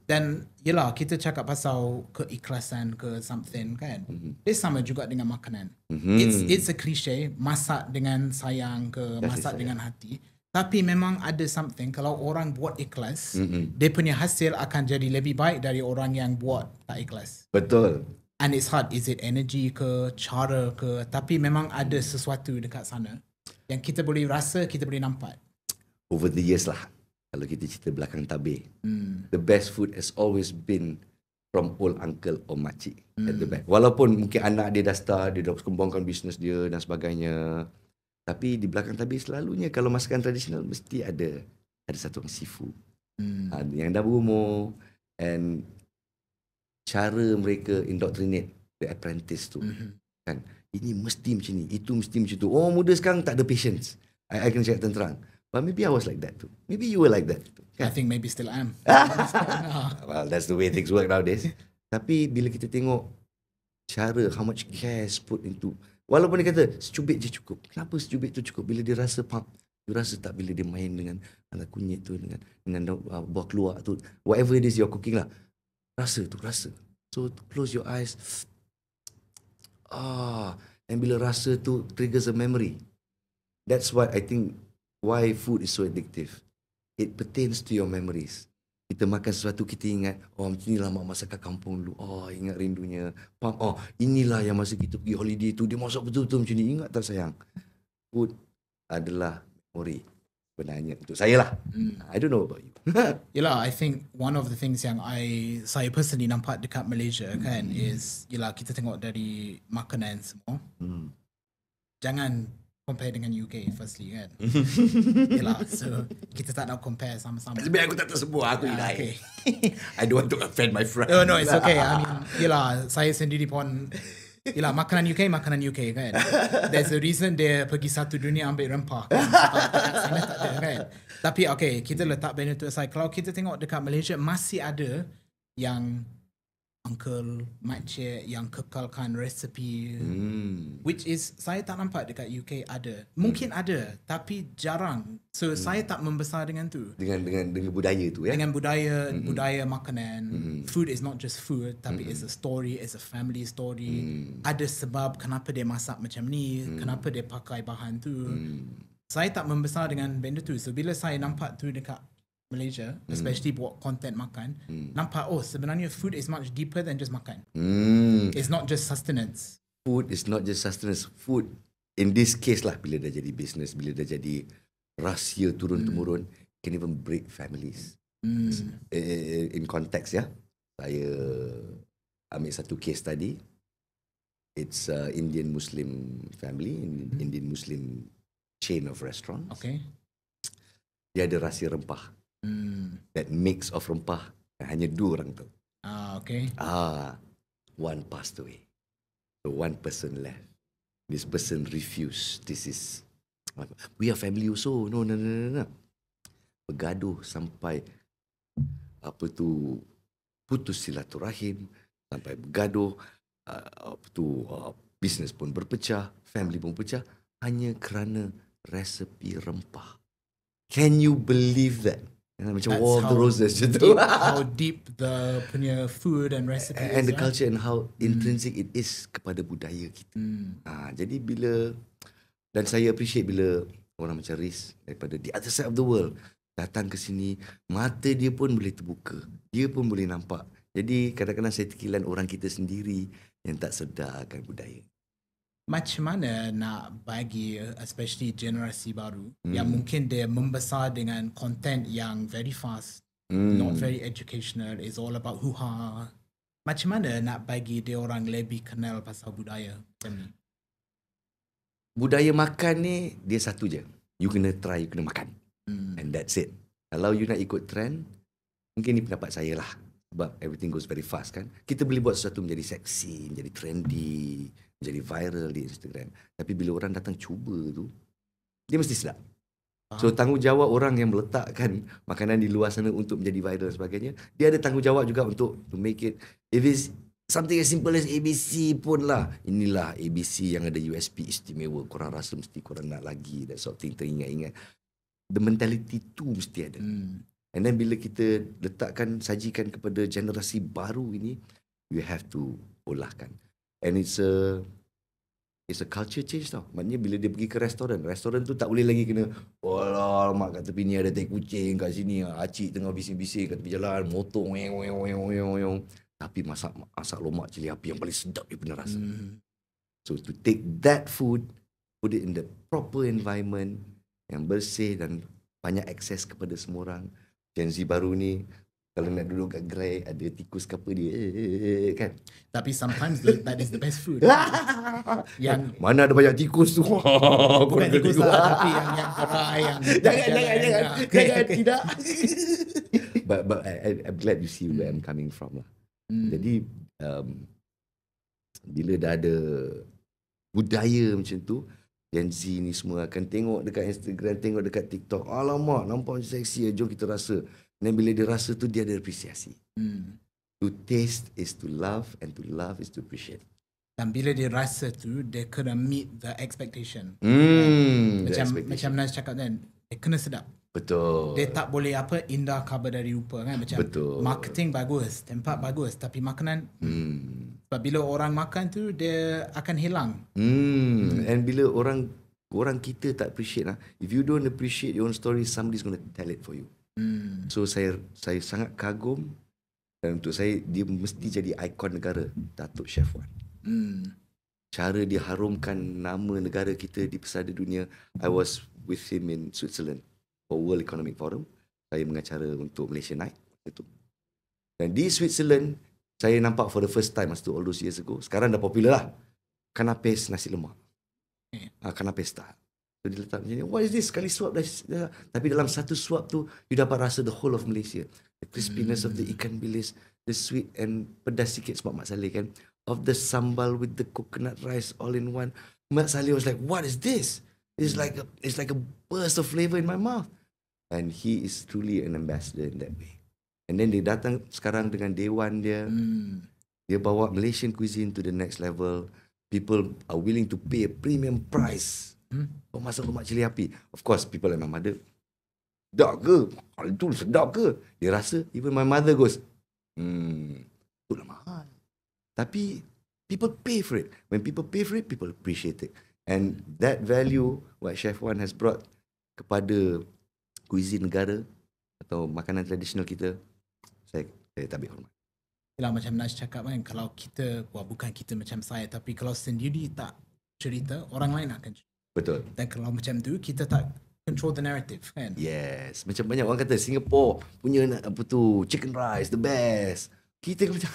Dan yelah kita cakap pasal keikhlasan ke something kan. Dia sama juga dengan makanan. It's a cliche, masak dengan sayang ke masak dengan hati. Tapi memang ada something kalau orang buat ikhlas, dia punya hasil akan jadi lebih baik dari orang yang buat tak ikhlas. Betul. And it's hard. Is it energy ke, cara ke, tapi memang ada sesuatu dekat sana yang kita boleh rasa, kita boleh nampak. Over the years lah, kalau kita cerita belakang tabir, the best food has always been from old uncle or makcik at the back. Walaupun mungkin anak dia dah start, dia dah kembangkan bisnes dia dan sebagainya. Tapi di belakang tabir selalunya kalau masakan tradisional mesti ada satu orang seafood. Yang dah berumur, and cara mereka indoctrinate the apprentice tu. Kan? Ini mesti macam ni, itu mesti macam tu. Oh, muda sekarang tak ada patience. I kena cakap terang. But maybe I was like that too. Maybe you were like that too. I think maybe still am. Well, that's the way things work nowadays. Tapi bila kita tengok cara, how much cares put into, walaupun dia kata secubit je cukup. Kenapa secubit tu cukup? Bila dia rasa pump, you rasa tak bila dia main dengan anak kunyit tu, dengan buah keluar tu, whatever it is you're cooking lah. Rasa tu, rasa. So close your eyes. And bila rasa tu triggers a memory. That's what I think why food is so addictive. It pertains to your memories. Kita makan sesuatu, kita ingat, oh macam inilah mak masak kat kampung dulu. Oh, ingat rindunya. Oh, inilah yang masa kita pergi holiday tu, dia masak betul-betul macam ni. Ingat tak sayang? Food adalah memori sebenarnya untuk saya lah. I don't know about you. Yelah, I think one of the things yang saya personally nampak dekat Malaysia kan is, yelah kita tengok dari makanan semua. Jangan compare dengan UK firstly kan. Yelah, so kita tak nak compare sama-sama. Sebenarnya aku tak tersebut, aku ingat. Okay. I don't want to offend my friend. No, it's okay. I mean, yelah, saya sendiri pun, yelah, makanan UK kan. There's a reason dia pergi satu dunia ambil rempah kan. Dekat sana tak ada kan. Tapi okay, kita letak benda tu aside. Kalau kita tengok dekat Malaysia, masih ada yang uncle, makcik yang kekalkan resepi, which is saya tak nampak dekat UK ada. Mungkin ada, tapi jarang. So saya tak membesar dengan tu. Dengan budaya tu ya. Dengan budaya makanan. Food is not just food, tapi it's a story, it's a family story. Ada sebab kenapa dia masak macam ni, kenapa dia pakai bahan tu. Saya tak membesar dengan benda tu. So bila saya nampak tu dekat Malaysia, especially buat content makan, nampak sebenarnya food is much deeper than just makan. It's not just sustenance. Food is not just sustenance. Food in this case lah, bila dah jadi business, bila dah jadi rahsia turun-temurun, can even break families. In context ya, saya ambil satu case tadi. It's a Indian Muslim family, Indian Muslim chain of restaurants. Okay. Dia ada rahsia rempah. That mix of rempah hanya 2 orang tahu. Okay. One passed away. So one person left. This person refused. This is, we are family also. No. Bergaduh sampai putus silaturahim, sampai bergaduh, bisnes pun berpecah, family pun pecah, hanya kerana resepi rempah. Can you believe that? Macam War of the Roses je tu. How deep the punya food and recipe and the is, culture and how intrinsic it is kepada budaya kita. Jadi bila, dan saya appreciate bila orang macam Riz daripada the other side of the world datang ke sini, mata dia pun boleh terbuka, dia pun boleh nampak. Jadi kadang-kadang saya terkilan orang kita sendiri yang tak sedarkan budaya. Macam mana nak bagi especially generasi baru yang mungkin dia membesar dengan content yang very fast, not very educational, is all about hoo-ha. Macam mana nak bagi dia orang lebih kenal pasal budaya macam ni? Budaya makan ni dia satu je. You kena try, you kena makan. And that's it. Kalau you nak ikut trend, mungkin ni pendapat saya lah. Sebab everything goes very fast kan. Kita boleh buat sesuatu menjadi seksi, menjadi trendy, menjadi viral di Instagram. Tapi bila orang datang cuba tu, dia mesti sedap. So tanggungjawab orang yang meletakkan makanan di luar sana untuk menjadi viral dan sebagainya, dia ada tanggungjawab juga untuk to make it. If it's something as simple as ABC pun lah, inilah ABC yang ada USP istimewa, korang rasa mesti korang nak lagi, that sort of thing, teringat-ingat. The mentality tu mesti ada. And then bila kita sajikan kepada generasi baru ini, you have to olahkan. And it's a culture change tau. Maknanya bila dia pergi ke restoran tu tak boleh lagi kena, walah mak kat tepi ni ada tai kucing, kat sini acik tengah bising-bising kat tepi jalan, motor weong. Tapi masak lomak cili api yang paling sedap dia pernah rasa. So to take that food, put it in the proper environment yang bersih dan banyak akses kepada semua orang. Gen Z baru ni kalau nak duduk kat gerai ada tikus ke apa dia kan. Tapi sometimes that is the best food. Yang mana ada banyak tikus tu. bukan tikus lah, tapi yang gerai yang jangan tidak. But I'm glad you see where I'm coming from lah. Jadi bila dah ada budaya macam tu, Gen Z ni semua akan tengok dekat Instagram, tengok dekat TikTok. Alamak, nampak seksi, jom kita rasa. Dan bila dia rasa tu, dia ada apresiasi. To taste is to love, and to love is to appreciate. Dan bila dia rasa tu, dia kena meet the expectation. Macam Nas cakap kan, dia kena sedap. Betul. Dia tak boleh indah khabar dari rupa kan. Macam betul. Marketing bagus, tempat bagus, tapi makanan sebab bila orang makan tu dia akan hilang. And bila orang kita tak appreciate lah. If you don't appreciate your own story, somebody's going to tell it for you. So saya sangat kagum, dan untuk saya dia mesti jadi ikon negara, Datuk Chef Wan. Cara dia harumkan nama negara kita di pesada dunia. I was with him in Switzerland for World Economic Forum. Saya mengacara untuk Malaysia Night itu. Dan di Switzerland saya nampak for the first time masa tu, all those years ago. Sekarang dah popular lah. Canapes nasi lemak. Canapes style. So dia letak macam ni, what is this? Sekali suap dah. Tapi dalam satu suap tu, you dapat rasa the whole of Malaysia. The crispiness of the ikan bilis, the sweet and pedas sikit sebab Mak Saleh kan. Of the sambal with the coconut rice all in one. Mak Saleh was like, what is this? It's like a burst of flavor in my mouth. And he is truly an ambassador in that way. And then dia datang sekarang dengan Dewan dia. Dia bawa Malaysian cuisine to the next level. People are willing to pay a premium price for masak lemak cili api. Of course, people like my mother, sedap ke? Itu sedap ke? Dia rasa, even my mother goes, itulah mahal. Tapi people pay for it. When people pay for it, people appreciate it. And that value, what Chef Wan has brought kepada kuisin negara atau makanan tradisional kita, saya tak ambil hormat. Yalah, macam Nas cakap kan, kalau kita, bukan kita macam saya, tapi kalau sendiri tak cerita, orang lain akan cerita. Betul. Dan kalau macam tu, kita tak control the narrative kan. Yes. Macam banyak orang kata Singapore punya apa tu, chicken rice the best. Kita macam,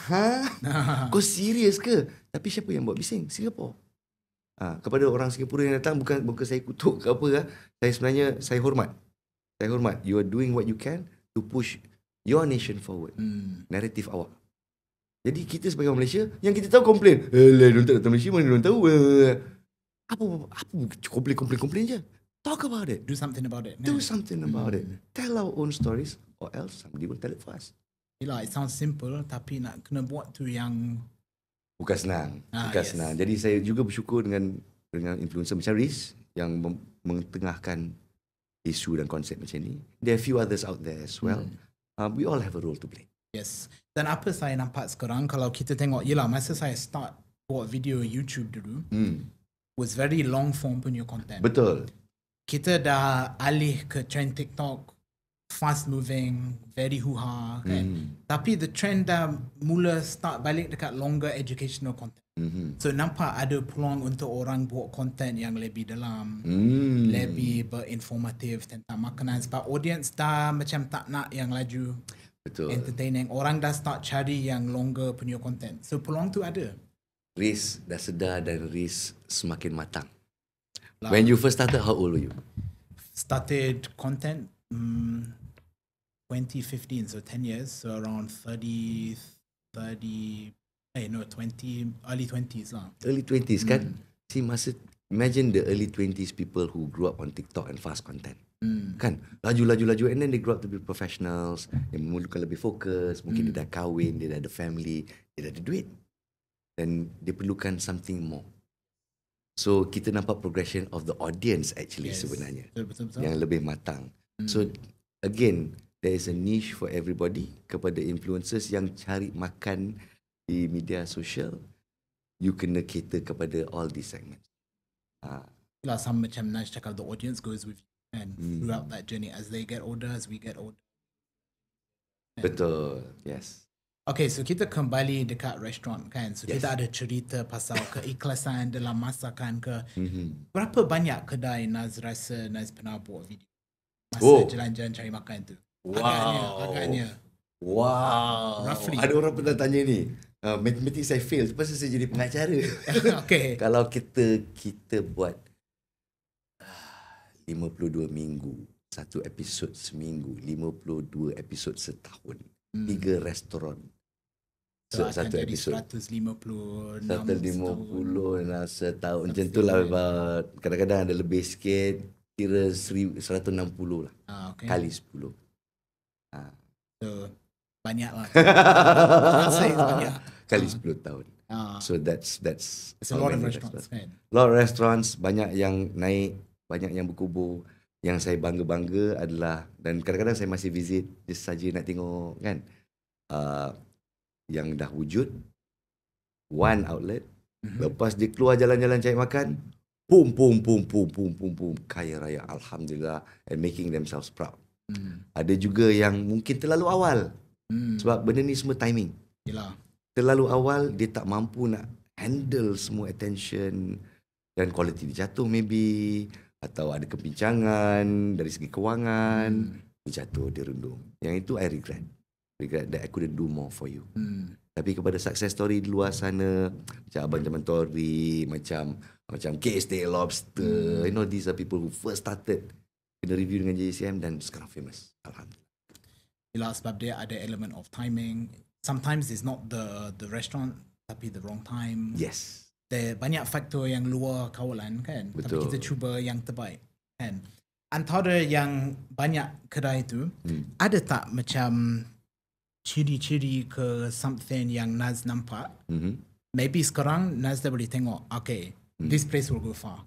kau serius ke? Tapi siapa yang buat bising? Singapore. Kepada orang Singapura yang datang, bukan saya kutuk ke apa lah. Saya hormat. You are doing what you can to push your nation forward. Narrative awak. Jadi kita sebagai orang Malaysia, yang kita tahu komplain. Diorang tak datang Malaysia, mana diorang tahu. Apa komplain je. Talk about it. Do something about it. Do something about it. Tell our own stories, or else somebody will tell it for us. Yelah, it sounds simple, tapi nak kena buat tu yang bukan senang. Yes. Senang. Jadi saya juga bersyukur dengan influencer macam Riz yang mengetengahkan isu dan konsep macam ni. There are few others out there as well. We all have a role to play. Yes. Dan apa saya nampak sekarang, kalau kita tengok, yelah, masa saya start buat video YouTube dulu, was very long form punya content. Betul. Kita dah alih ke trend TikTok, fast moving, very hoo-ha kan. Tapi the trend dah mula start balik dekat longer educational content. So nampak ada peluang untuk orang buat content yang lebih dalam, lebih berinformatif tentang makanan, sebab audience dah macam tak nak yang laju. Betul. Entertaining. Orang dah start cari yang longer punya content. So peluang tu ada. Riz dah sedar dan Riz semakin matang. When you first started, how old were you? Started content 2015, so 10 years, so around 20, early 20s lah. Early 20s kan? See, imagine the early 20s people who grew up on TikTok and fast content. Kan? Laju, and then they grow up to be professionals, yang memerlukan lebih fokus, mungkin dia dah kahwin, dia dah ada family, dia dah ada duit. Dan dia perlukan something more. So, kita nampak progression of the audience actually sebenarnya. Betul. Yang lebih matang. So, again, there is a niche for everybody. Kepada influencers yang cari makan di media sosial, you kena cater kepada all these segments. Like some macam Naj cakap, the audience goes with you and throughout that journey as they get older, as we get older. Betul, yes. Okay, so kita kembali dekat restoran kan. So kita ada cerita pasal keikhlasan dalam masakan ke. Berapa banyak kedai Naz rasa Naz pernah buat video masa jalan-jalan cari makan tu? Agaknya. Wow. Roughly. Ada orang pernah tanya ni. Matematik saya fail tu pasal saya jadi pengacara. Okay. Kalau kita buat 52 minggu, satu episod seminggu, 52 episod setahun, 3 restoran. So Satu jadi episod 150 setahun. Macam tu lah. Kadang-kadang ada lebih sikit. Kira 160 lah. Okay. Kali 10. So banyak lah. Rasa banyak. Kali 10 tahun. So that's It's a lot of restaurants kan. A lot of restaurants, banyak yang naik, banyak yang berkubur. Yang saya bangga-bangga adalah, dan kadang-kadang saya masih visit just saja nak tengok kan, yang dah wujud one outlet, lepas dia keluar jalan-jalan cari makan, boom, kaya raya, alhamdulillah, and making themselves proud. Ada juga yang mungkin terlalu awal, sebab benda ni semua timing. Yelah. Terlalu awal, dia tak mampu nak handle semua attention, dan quality dia jatuh maybe, atau ada kebincangan dari segi kewangan, dia jatuh, dia rundung. Yang itu I regret that I couldn't do more for you. Tapi kepada success story di luar sana, macam Abang Jaman Tori, macam K-Steak Lobster, you know, these are people who first started kena review dengan JCM dan sekarang famous. Alhamdulillah. Yelah, sebab dia ada element of timing. Sometimes it's not the restaurant, tapi the wrong time. Yes. There banyak faktor yang luar kawalan kan. Betul. Tapi kita cuba yang terbaik kan. Antara yang banyak kedai tu, ada tak macam ciri-ciri ke something yang Naz nampak? Maybe sekarang Naz dah boleh tengok, okay, this place will go far.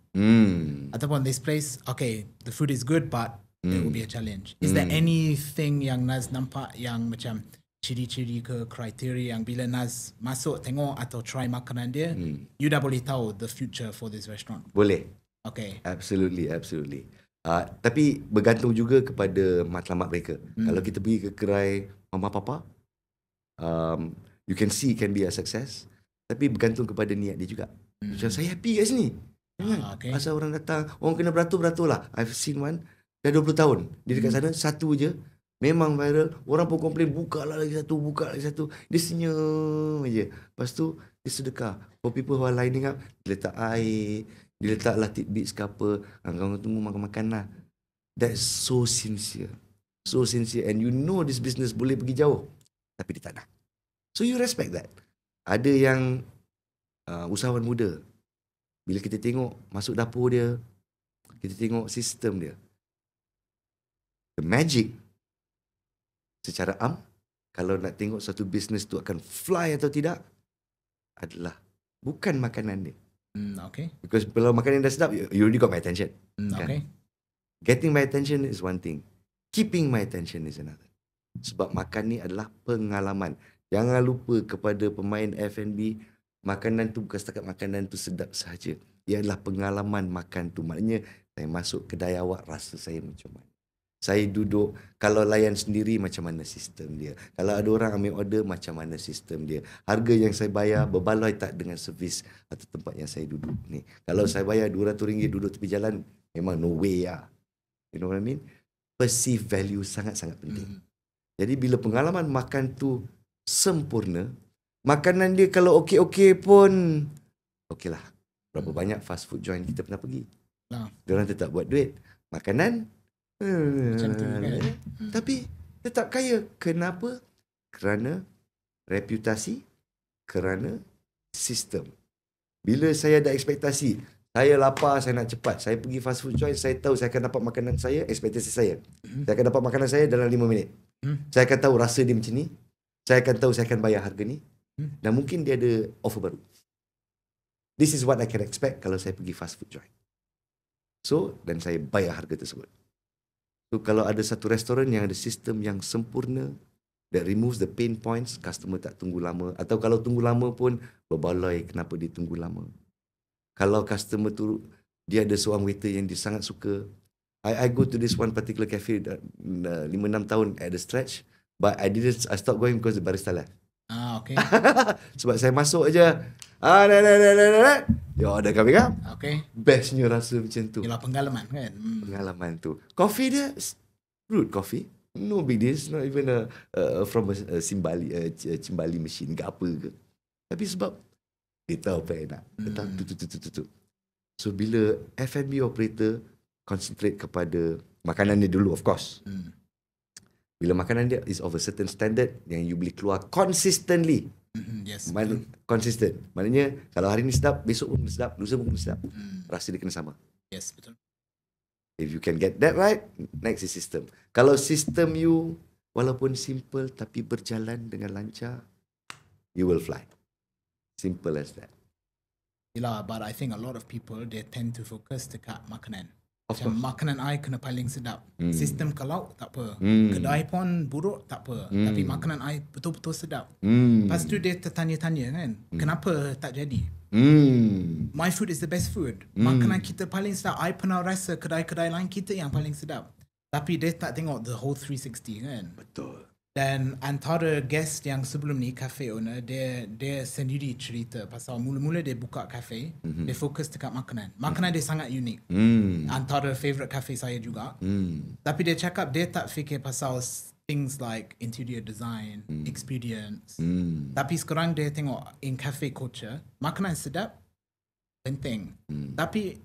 Ataupun this place, okay, the food is good but there will be a challenge. Is there anything yang Naz nampak yang macam ciri-ciri ke kriteria yang bila Naz masuk tengok atau try makanan dia, you dah boleh tahu the future for this restaurant? Boleh. Okay. Absolutely. Tapi bergantung juga kepada matlamat mereka. Kalau kita pergi ke kedai mama papa, you can see can be a success. Tapi bergantung kepada niat dia juga. Macam saya happy kat sini. Okay. Asal orang datang, orang kena beratur lah. I've seen one, dah 20 tahun. Dia dekat sana, satu je. Memang viral. Orang pun komplain, buka lagi satu. Dia senyum je. Lepas tu, dia sedekah. For people who are lining up, dia letak air, dia letaklah tidbits ke apa. Kau tunggu makan-makan lah. That's so sincere. So sincere. And you know this business boleh pergi jauh. Tapi dia tak nak. So you respect that. Ada yang usahawan muda. Bila kita tengok masuk dapur dia, kita tengok sistem dia. The magic secara kalau nak tengok satu business tu akan fly atau tidak, adalah bukan makanan dia. Okay. Because kalau makanan dah sedap, you already got my attention. Okay. Getting my attention is one thing. Keeping my attention is another. Sebab makan ni adalah pengalaman. Jangan lupa kepada pemain F&B, makanan tu bukan setakat makanan tu sedap sahaja. Ia adalah pengalaman makan tu. Maknanya saya masuk kedai awak, rasa saya macam mana. Saya duduk, kalau layan sendiri macam mana sistem dia. Kalau ada orang ambil order, macam mana sistem dia. Harga yang saya bayar berbaloi tak dengan servis atau tempat yang saya duduk ni. Kalau saya bayar RM200 duduk tepi jalan, memang no way lah. You know what I mean? Perceived value sangat-sangat penting. Jadi bila pengalaman makan tu sempurna, makanan dia kalau okey-okey pun okey lah. Berapa banyak fast food joint kita pernah pergi. Diorang tetap buat duit. Makanan Macam tu kan. tapi tetap kaya. Kenapa? Kerana reputasi, kerana sistem. Bila saya ada ekspektasi, saya lapar, saya nak cepat, saya pergi fast food joint, saya tahu saya akan dapat makanan saya, ekspektasi saya. Saya akan dapat makanan saya dalam 5 minit. Saya akan tahu rasa dia macam ni. Saya akan tahu saya akan bayar harga ni. Dan mungkin dia ada offer baru. This is what I can expect kalau saya pergi fast food joint. So, dan saya bayar harga tersebut. So kalau ada satu restoran yang ada sistem yang sempurna that removes the pain points, customer tak tunggu lama, atau kalau tunggu lama pun berbaloi kenapa dia tunggu lama. Kalau customer tu dia ada seorang waiter yang dia sangat suka. I go to this one particular cafe 5-6 tahun at the stretch, but I stop going because the barista left. Okay. Sebab saya masuk aja. Ya order kami kan. Okay. Bestnya rasa macam tu. Yalah pengalaman kan. Pengalaman tu. Coffee dia brewed coffee. No big deal. Not even from a cimbali machine ke apa ke. Tapi sebab dia tahu apa yang nak. Dia tahu tu. So bila F&B operator concentrate kepada makanan dia dulu, of course. Bila makanan dia is of a certain standard yang you boleh keluar consistently. Yes. Consistent. Maknanya kalau hari ni sedap, besok pun sedap, lusa pun sedap. Rasa dia kena sama. Yes, betul. If you can get that right, next is system. Kalau sistem you walaupun simple tapi berjalan dengan lancar, you will fly. Simple as that. Yelah, but I think a lot of people, they tend to focus dekat makanan. Of Macam course. makanan I kena paling sedap. Sistem kalau tak apa. Kedai pun buruk tak apa. Tapi makanan I betul-betul sedap. Lepas tu dia tertanya-tanya kan, kenapa tak jadi? My food is the best food. Makanan kita paling sedap. I pernah rasa kedai-kedai lain kita yang paling sedap. Tapi dia tak tengok the whole 360 kan. Betul. Dan antara guest yang sebelum ni, cafe owner, dia sendiri cerita pasal mula-mula dia buka cafe, dia fokus dekat makanan. Makanan dia sangat unik. Antara favourite cafe saya juga. Tapi dia cakap dia tak fikir pasal things like interior design, experience. Tapi sekarang dia tengok in cafe culture, makanan sedap, penting. Tapi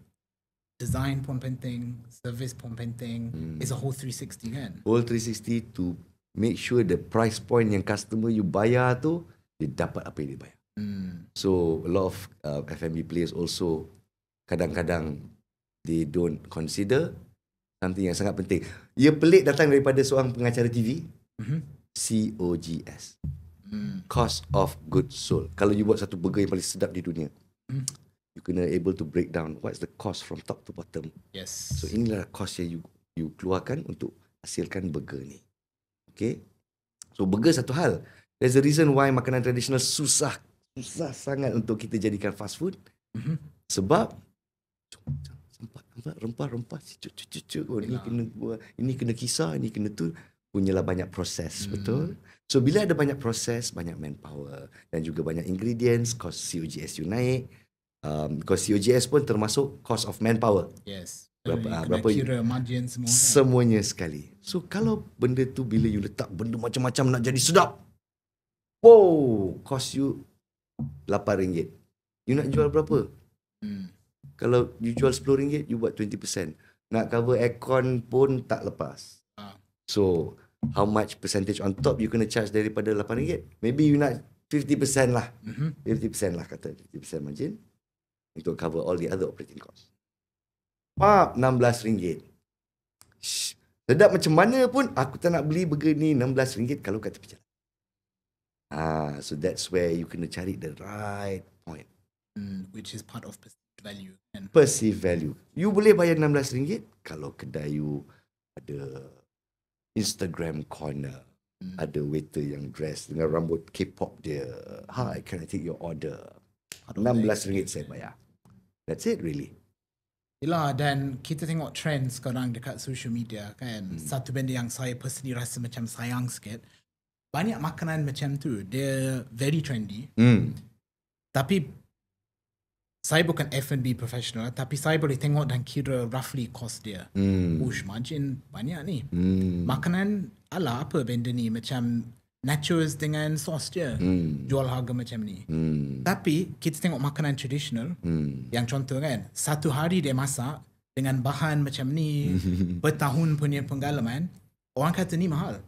design pun penting, service pun penting. It's a whole 360 kan. Whole 360 to make sure the price point yang customer you bayar tu, dia dapat apa yang dia bayar. So, a lot of F&B players also kadang-kadang they don't consider something yang sangat penting. Ia pelik datang daripada seorang pengacara TV, COGS. Cost of goods sold. Kalau you buat satu burger yang paling sedap di dunia, you kena able to break down what's the cost from top to bottom. Yes. So, inilah cost yang you keluarkan untuk hasilkan burger ni. Okay. So burger satu hal. There's a reason why makanan tradisional susah sangat untuk kita jadikan fast food. Sebab rempah-rempah cucuk. Ini kena kisar, ini kena tu. Punyalah banyak proses, betul? So bila ada banyak proses, banyak manpower dan juga banyak ingredients, cost COGS you naik. Cost COGS pun termasuk cost of manpower. Yes. Berapa kira margin semua kan? Semuanya sekali. So kalau benda tu bila you letak benda macam-macam nak jadi sedap, wow, cost you RM8. You nak jual berapa? Kalau you jual RM10, you buat 20%. Nak cover aircon pun tak lepas. So how much percentage on top you kena charge daripada RM8? Maybe you nak 50% lah. 50% lah kata, 50% margin untuk cover all the other operating costs. RM16. Sedap macam mana pun aku tak nak beli burger ni RM16 kalau kat tepi jalan. So that's where you kena cari the right point. Which is part of perceived value. Perceived value. You boleh bayar RM16 kalau kedai you ada Instagram corner. Ada waiter yang dress dengan rambut K-pop dia. Hi, can I take your order? RM16 saya bayar. That's it really. Yelah, dan kita tengok trend sekarang dekat social media kan. Satu benda yang saya personally rasa macam sayang sikit, banyak makanan macam tu, dia very trendy. Tapi saya bukan F&B professional, tapi saya boleh tengok dan kira roughly cost dia. Push margin banyak ni. Makanan ala apa benda ni, macam nachos dengan sos je. Jual harga macam ni. Tapi kita tengok makanan tradisional, yang contoh kan, satu hari dia masak dengan bahan macam ni, bertahun punya pengalaman, orang kata ni mahal.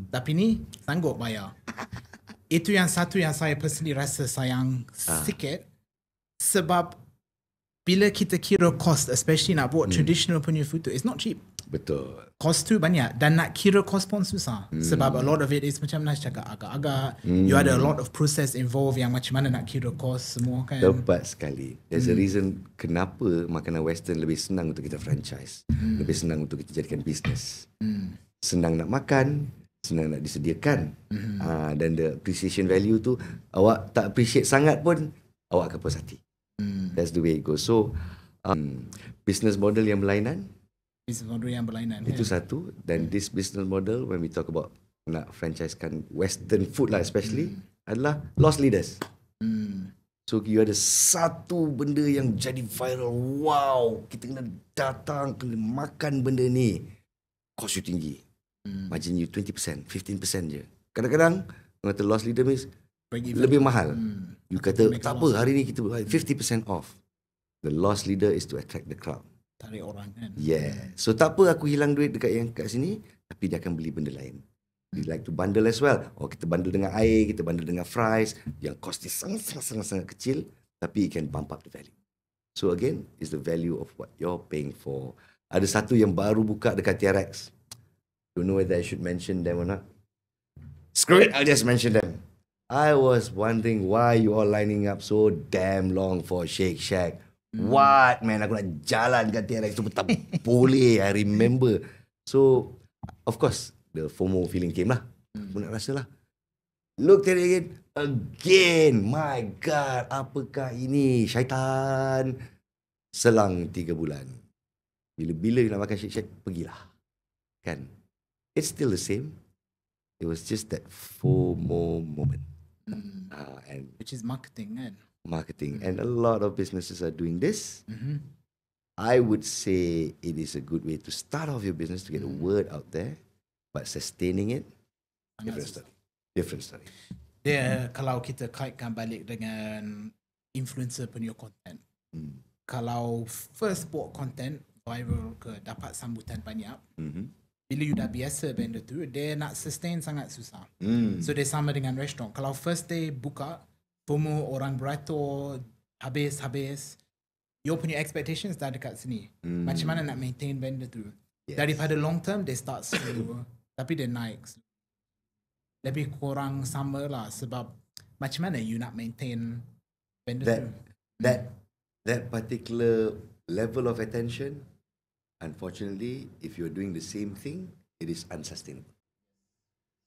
Tapi ni sanggup bayar. Itu yang satu yang saya personally rasa sayang sikit. Sebab bila kita kira cost, especially nak buat traditional punya food tu, it's not cheap. Betul. Cost tu banyak dan nak kira cost pun susah. Sebab a lot of it is macam Nas cakap agak-agak. You ada a lot of process involved yang macam mana nak kira cost semua kan. Tepat sekali. There's a reason kenapa makanan western lebih senang untuk kita franchise. Lebih senang untuk kita jadikan bisnes. Senang nak makan, senang nak disediakan. Dan the appreciation value tu, awak tak appreciate sangat pun, awak akan puas hati. That's the way it goes. So, business model yang berlainan, Business model yang berlainan. itu satu. Dan this business model, when we talk about nak franchisekan western food lah especially, adalah loss leaders. So you ada satu benda yang jadi viral, wow, kita kena datang, kena makan benda ni, cost you tinggi, margin you 20%, 15% je. Kadang-kadang orang kata loss leader means lebih mahal. You kata tak apa, hari ni kita 50% off. The loss leader is to attract the crowd. Tarik orang kan. Yeah. So tak apa aku hilang duit dekat yang kat sini, tapi dia akan beli benda lain. They like to bundle as well. Kita bundle dengan air, kita bundle dengan fries, yang cost dia sangat kecil, tapi it can bump up the value. So again, it's the value of what you're paying for. Ada satu yang baru buka dekat TRX. Don't know whether I should mention them or not. Screw it, I'll just mention them. I was wondering why you all lining up so damn long for Shake Shack. What man, aku nak jalan kat TRX tu tak boleh. I remember. So of course the FOMO feeling came lah. Aku nak rasa lah. Look at it again. My God, apakah ini? Syaitan. Selang 3 bulan. Bila-bila nak makan Shake Shack, pergilah. Kan? It's still the same. It was just that FOMO moment. And Which is marketing kan. marketing. And a lot of businesses are doing this. I would say it is a good way to start off your business, to get the word out there. But sustaining it, different story. Different story. Dia kalau kita kaitkan balik dengan influencer punya content. Kalau first buat content viral ke dapat sambutan banyak, bila you dah biasa benda tu, dia nak sustain sangat susah. So dia sama dengan restoran. Kalau first day buka, FOMO orang beratur, habis, you punya expectations dah dekat sini. Macam mana nak maintain benda tu? Yes. Daripada long term, dia start slow. Tapi dia naik. Lebih kurang sama lah sebab macam mana you nak maintain benda tu. That particular level of attention, unfortunately, if you're doing the same thing, it is unsustainable.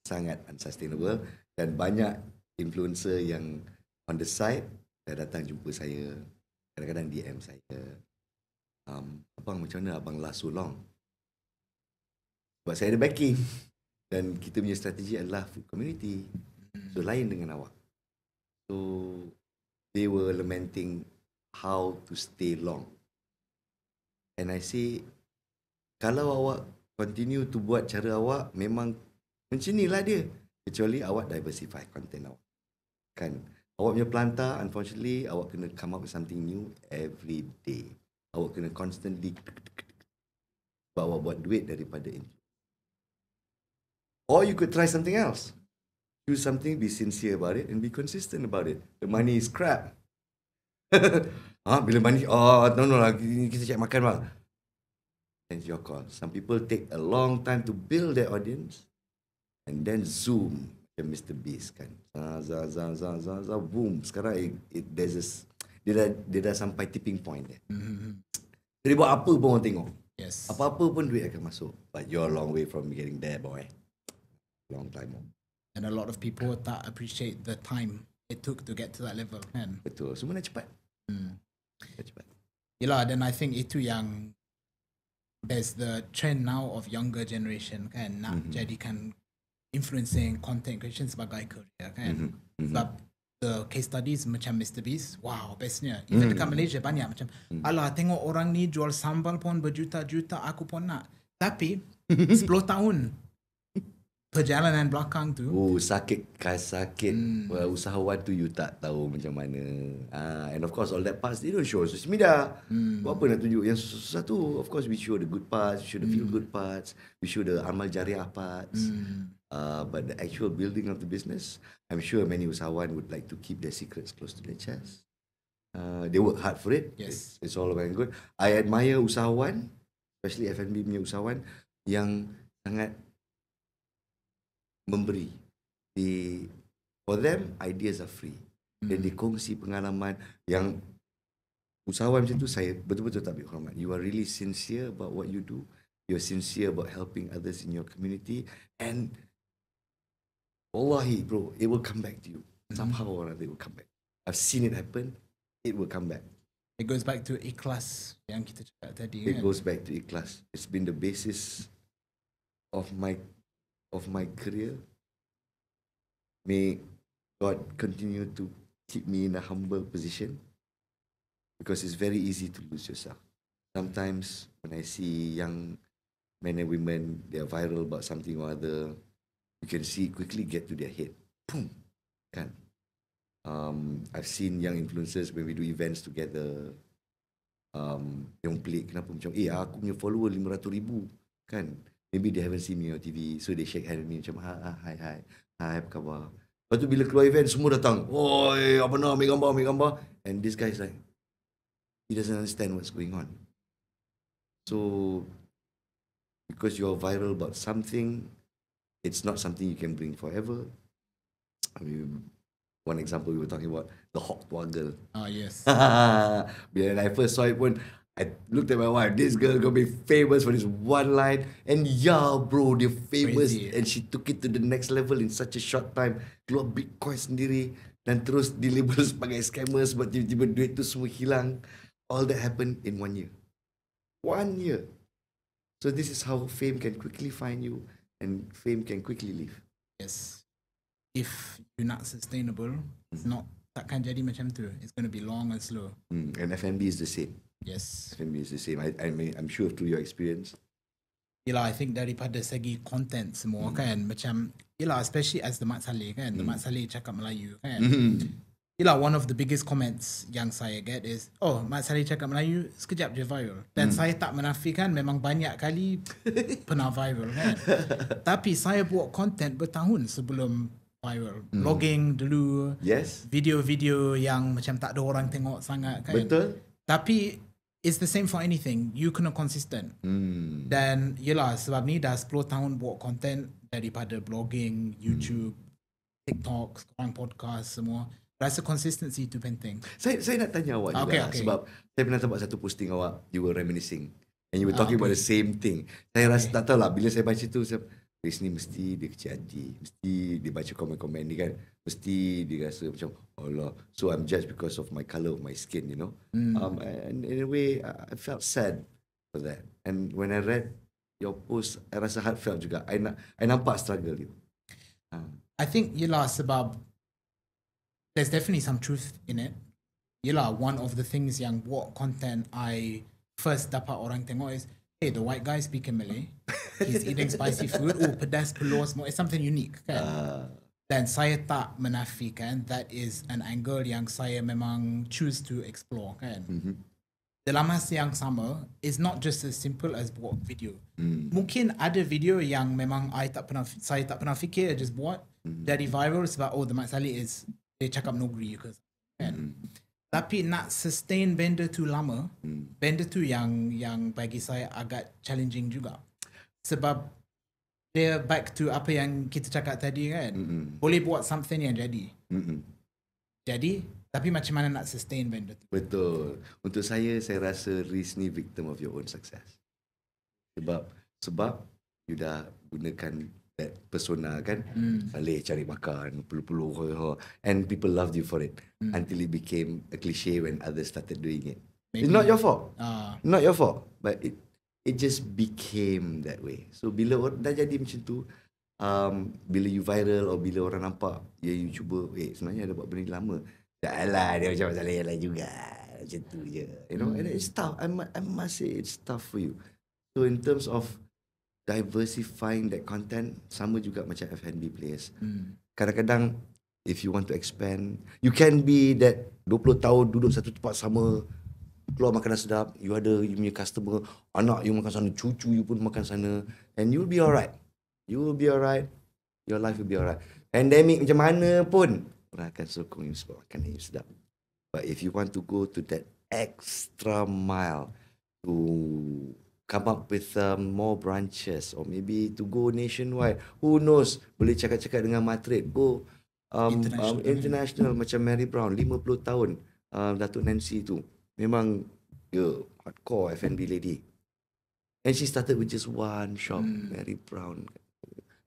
Sangat unsustainable. Dan banyak influencer yang on the side dah datang jumpa saya, kadang-kadang DM saya, abang macam mana abang last so long? Sebab saya ada backing dan kita punya strategi adalah food community, so lain dengan awak. So they were lamenting how to stay long, and I say, kalau awak continue to buat cara awak, memang macam inilah dia, kecuali awak diversify content awak. Kan, awak punya pelantar, unfortunately, awak kena come up with something new every day. Awak kena constantly bawa buat duit daripada ini. Or you could try something else. Choose something, be sincere about it and be consistent about it. The money is crap. Bila money, no lah, kita cek makan bang. It's your call. Some people take a long time to build their audience and then zoom. Mr. Beast kan. Boom. Sekarang dia dah sampai tipping point dia. Jadi buat apa pun orang tengok. Yes. Apa-apa pun duit akan masuk. But you're a long way from getting there, boy. Long time more. And a lot of people tak appreciate the time it took to get to that level kan. Betul. Semua nak cepat. Nak cepat. Yelah, then I think itu yang there's the trend now of younger generation kan, nak jadikan influencing content creation sebagai career kan. Sebab the case studies macam Mr. Beast, wow, bestnya. Even dekat Malaysia banyak macam, alah tengok orang ni jual sambal pun berjuta-juta, aku pun nak. Tapi 10 tahun perjalanan belakang tu. Sakit. Usahawan tu you tak tahu macam mana. And of course all that parts they don't show on social media. Buat apa nak tunjuk yang susah-susah tu? Of course we show the good parts, we show the feel good parts, we show the amal jariah parts. But the actual building of the business, I'm sure many usahawan would like to keep their secrets close to their chest. They work hard for it. Yes. It's all well and good. I admire usahawan, especially F&B punya usahawan yang sangat memberi. For them, ideas are free. Dan dikongsi pengalaman yang usahawan macam tu saya betul-betul tak ambil hormat. You are really sincere about what you do. You're sincere about helping others in your community. And wallahi bro, it will come back to you. Somehow or other it will come back. I've seen it happen. It will come back. It goes back to ikhlas yang kita cakap tadi. It goes back to ikhlas. It's been the basis of my career. May God continue to keep me in a humble position, because it's very easy to lose yourself. Sometimes when I see young men and women, they are viral about something or other, you can see it quickly get to their head. Boom. Kan? I've seen young influencers when we do events together. Yang pelik, kenapa macam, aku punya follower 500,000 kan. Maybe they haven't seen me on TV, so they shake hand with me macam, hi, apa khabar. Lepas tu bila keluar event, semua datang, oi, apa nak, ambil gambar. And this guy is like, he doesn't understand what's going on. So, because you're viral about something, it's not something you can bring forever. I mean, one example we were talking about, the Hawk Tuah girl. Oh, yes. When I first saw it pun, I looked at my wife, this girl gonna be famous for this one line. And yeah bro, they're famous. Crazy. And she took it to the next level in such a short time. Keluar Bitcoin sendiri. Dan terus dilabel sebagai scammer sebab tiba-tiba duit tu semua hilang. All that happened in 1 year. 1 year. So this is how fame can quickly find you. And fame can quickly leave. Yes. If you're not sustainable, it's not, takkan jadi macam tu. It's going to be long and slow. And F&B is the same. Yes. F&B is the same. I'm sure through your experience. Yelah, I think daripada segi content semua kan, macam, yelah, especially as the Mat Salleh kan, the Mat Salleh cakap Melayu kan. Yelah, one of the biggest comments yang saya get is, oh, Mat Salleh cakap Melayu, sekejap je viral. Dan saya tak menafikan, memang banyak kali pernah viral kan. Tapi saya buat content bertahun sebelum viral. Blogging dulu. Yes. Video-video yang macam tak ada orang tengok sangat kan. Betul. Tapi it's the same for anything. You kena consistent. Dan yelah, sebab ni dah 10 tahun buat content daripada blogging, YouTube, TikTok, sekarang podcast semua. Rasa consistency tu penting. Saya nak tanya awak juga sebab saya pernah nampak satu posting awak, you were reminiscing and you were talking about the same thing. Saya rasa tak tahu lah, bila saya baca tu saya, Chris ni mesti dia kecil hati, mesti dia baca komen-komen ni kan, mesti dia rasa macam Allah, so I'm judged because of my colour of my skin, you know. And in a way I felt sad for that. And when I read your post, I rasa heartfelt juga. I nampak struggle you. I think yelah, sebab there's definitely some truth in it. Yelah, one of the things yang buat content I first dapat orang tengok is, hey, the white guy speaking Malay, he's eating spicy food, pedas peluh semua, it's something unique kan. Dan saya tak menafikan that is an angle yang saya memang choose to explore kan. Dalam masa yang sama, it's not just as simple as buat video. Mungkin ada video yang memang saya tak pernah fikir, just buat dari viral sebab the Mat Salleh is, dia cakap negeri ke kan. Tapi nak sustain benda tu lama, benda tu yang bagi saya agak challenging juga. Sebab dia back to apa yang kita cakap tadi kan. Boleh buat something yang jadi. Jadi, tapi macam mana nak sustain benda tu? Betul. Untuk saya rasa Riz ni victim of your own success. Sebab you dah gunakan that persona kan, Saleh cari makan, peluh-peluh, and people loved you for it until it became a cliche when others started doing it. Maybe. It's not your fault. Not your fault, but it just became that way. So bila dah jadi macam tu, bila you viral or bila orang nampak you cuba, sebenarnya ada buat benda lama. Taklah, dia macam Saleh lah juga. Macam tu je. You know, and it's tough. I must say it's tough for you. So in terms of diversifying that content, sama juga macam F&B players. Kadang-kadang if you want to expand, you can be that 20 tahun duduk satu tempat sama, keluar makanan sedap, you punya customer, anak you makan sana, cucu you pun makan sana, and you'll be alright. You will be alright. Your life will be alright. Pandemic macam mana pun, orang akan sokong you sebab makanan you sedap. But if you want to go to that extra mile to come up with more branches or maybe to go nationwide. Who knows? Boleh cakap-cakap dengan Madrid. Go international macam Mary Brown, 50 tahun. Datuk Nancy tu. Memang hardcore F&B lady. And she started with just one shop, Mary Brown.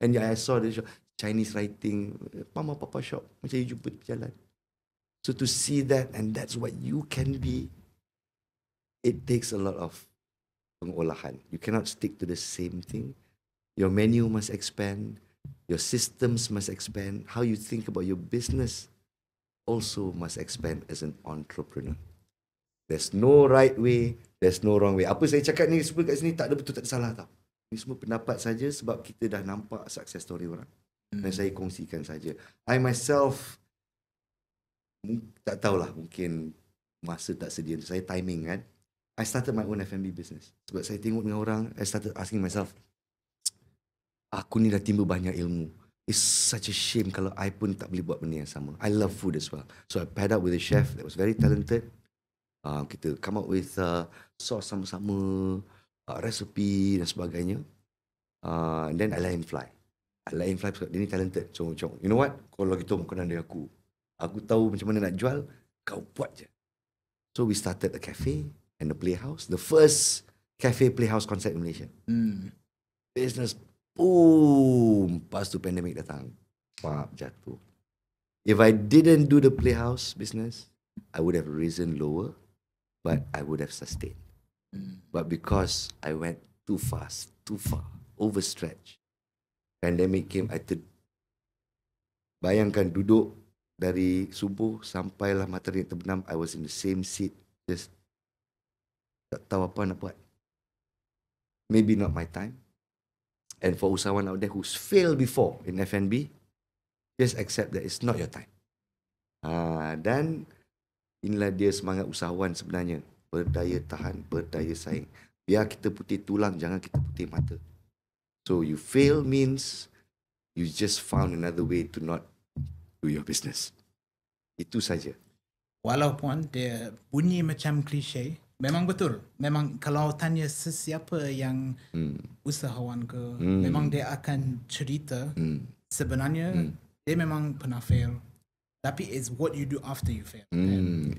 And I saw the shop, Chinese writing, Mama Papa shop. Macam you jumpa berjalan. So to see that, and that's what you can be, it takes a lot of pengolahan. You cannot stick to the same thing. Your menu must expand. Your systems must expand. How you think about your business also must expand as an entrepreneur. There's no right way, there's no wrong way. Apa saya cakap ni semua kat sini tak ada betul, tak ada salah tau. Ini semua pendapat saja sebab kita dah nampak success story orang. Dan saya kongsikan saja. I myself tak tahulah, mungkin masa tak sedia. Saya timing kan. I started my own F&B business. Sebab saya tengok dengan orang, I started asking myself, aku ni dah timba banyak ilmu. It's such a shame kalau I pun tak boleh buat benda yang sama. I love food as well. So I paired up with a chef that was very talented. Kita come up with sauce sama-sama, recipe dan sebagainya. And then I let him fly. I let him fly sebab dia ni talented. So macam, you know what? Kalau gitu makanan dari aku. Aku tahu macam mana nak jual, kau buat je. So we started a cafe and a playhouse. The first cafe playhouse concept in Malaysia. Business boom. Lepas tu pandemic datang. Pap, jatuh. If I didn't do the playhouse business, I would have risen lower, but I would have sustained. But because I went too fast, too far, overstretched, pandemic came, bayangkan duduk dari subuh sampailah matahari terbenam, I was in the same seat, just tak tahu apa nak buat. Maybe not my time. And for usahawan out there who's failed before in F&B, just accept that it's not your time. Dan inilah dia semangat usahawan sebenarnya. Berdaya tahan, berdaya saing. Biar kita putih tulang, jangan kita putih mata. So you fail means you just found another way to not do your business. Itu saja. Walaupun dia bunyi macam klise, memang betul. Memang kalau tanya sesiapa yang usahawan ke, memang dia akan cerita sebenarnya dia memang pernah fail. Tapi it's what you do after you fail.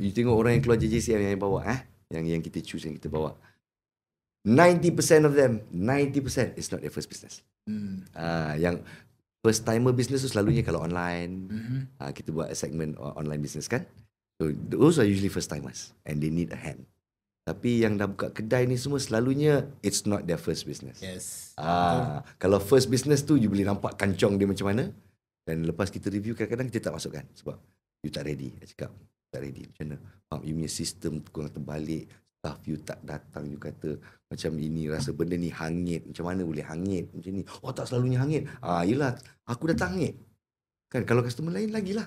You tengok orang yang keluar JJCM yang bawa, yang kita choose, yang kita bawa. 90% of them, 90% is not their first business. Yang first timer business tu selalunya kalau online, kita buat segment online business kan. So those are usually first timers and they need a hand. Tapi yang dah buka kedai ni semua selalunya it's not their first business. Yes. Kalau first business tu you boleh nampak kancong dia macam mana. Dan lepas kita review kadang-kadang kita tak masukkan sebab you tak ready. Saya cakap tak ready macam mana. You punya sistem kurang terbalik. Staff you tak datang, you kata macam ini rasa benda ni hangit. Macam mana boleh hangit macam ni? Oh tak selalunya hangit. Yelah aku datang hangit. Kan kalau customer lain lagilah.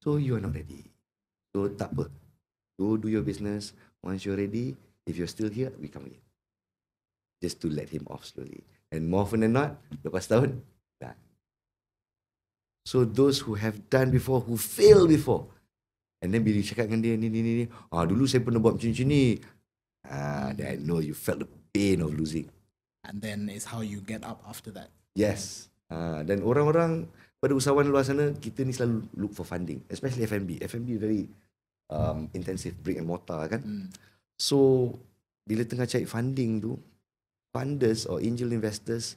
So you are not ready. So tak apa. Go do your business. Once you're ready, if you're still here, we come again. Just to let him off slowly. And more often than not, lepas tahun, dah. So those who have done before, who failed before, and then bila cakap dengan dia, ni, dulu saya pernah buat macam ni. Then I know you felt the pain of losing. And then it's how you get up after that. Yes. Dan orang-orang pada usahawan luar sana, kita ni selalu look for funding, especially F&B. F&B very intensive, brick and mortar kan. So bila tengah cari funding tu, funders or angel investors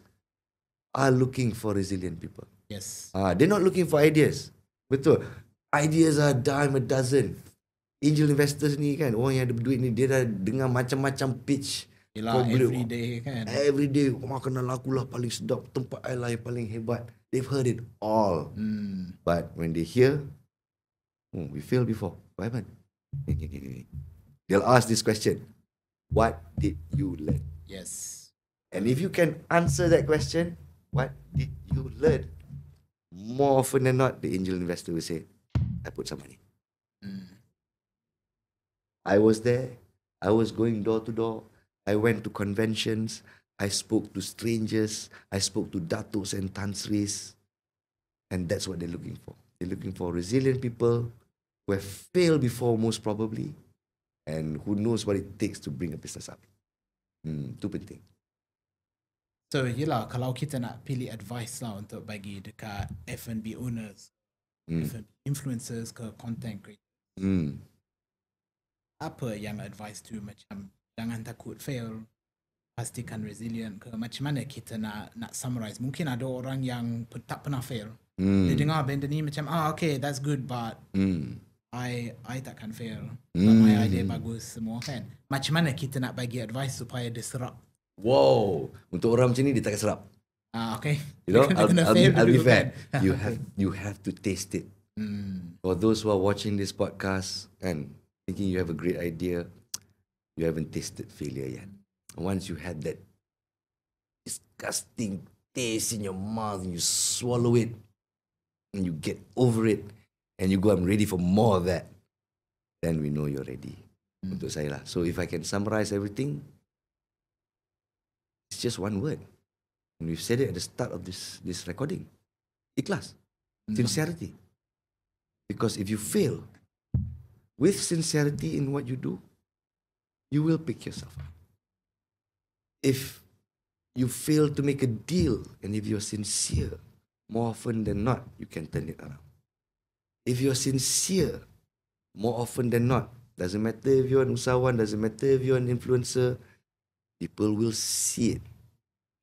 are looking for resilient people. Yes. They're not looking for ideas. Betul. Ideas are dime a dozen. Angel investors ni kan, orang yang ada duit ni, dia dah dengar macam-macam pitch. Yelah, every day kan. Every day, makanan aku lah paling sedap, tempat I lah yang paling hebat. They've heard it all. But when they hear, we failed before. What happened? They'll ask this question. What did you learn? Yes. And if you can answer that question, what did you learn? More often than not, the angel investor will say, I put some money. I was there. I was going door to door. I went to conventions. I spoke to strangers. I spoke to datos and Tan Sris. And that's what they're looking for. They're looking for resilient people who have failed before most probably and who knows what it takes to bring a business up. Itu penting. So yelah, kalau kita nak pilih advice lah untuk bagi dekat F&B owners, F&B influencers ke content creators, apa yang advice tu macam jangan takut fail, pastikan resilient ke, macam mana kita nak summarize? Mungkin ada orang yang tak pernah fail. Dia dengar benda ni macam okay, that's good, but I takkan fail. But my idea bagus semua kan. Macam mana kita nak bagi advice supaya dia serap? Wow, untuk orang macam ni dia takkan serap. Okay. You know, I'll be fair. Kan? You have to taste it. For those who are watching this podcast and thinking you have a great idea, you haven't tasted failure yet. Once you had that disgusting taste in your mouth and you swallow it and you get over it and you go, I'm ready for more of that, then we know you're ready. Untuk saya lah. So if I can summarize everything, it's just one word. And we've said it at the start of this recording. Ikhlas. Sincerity. Because if you fail with sincerity in what you do, you will pick yourself up. If you fail to make a deal and if you're sincere, more often than not, you can turn it around. If you're sincere, more often than not, doesn't matter if you're an usahawan, doesn't matter if you're an influencer, people will see it.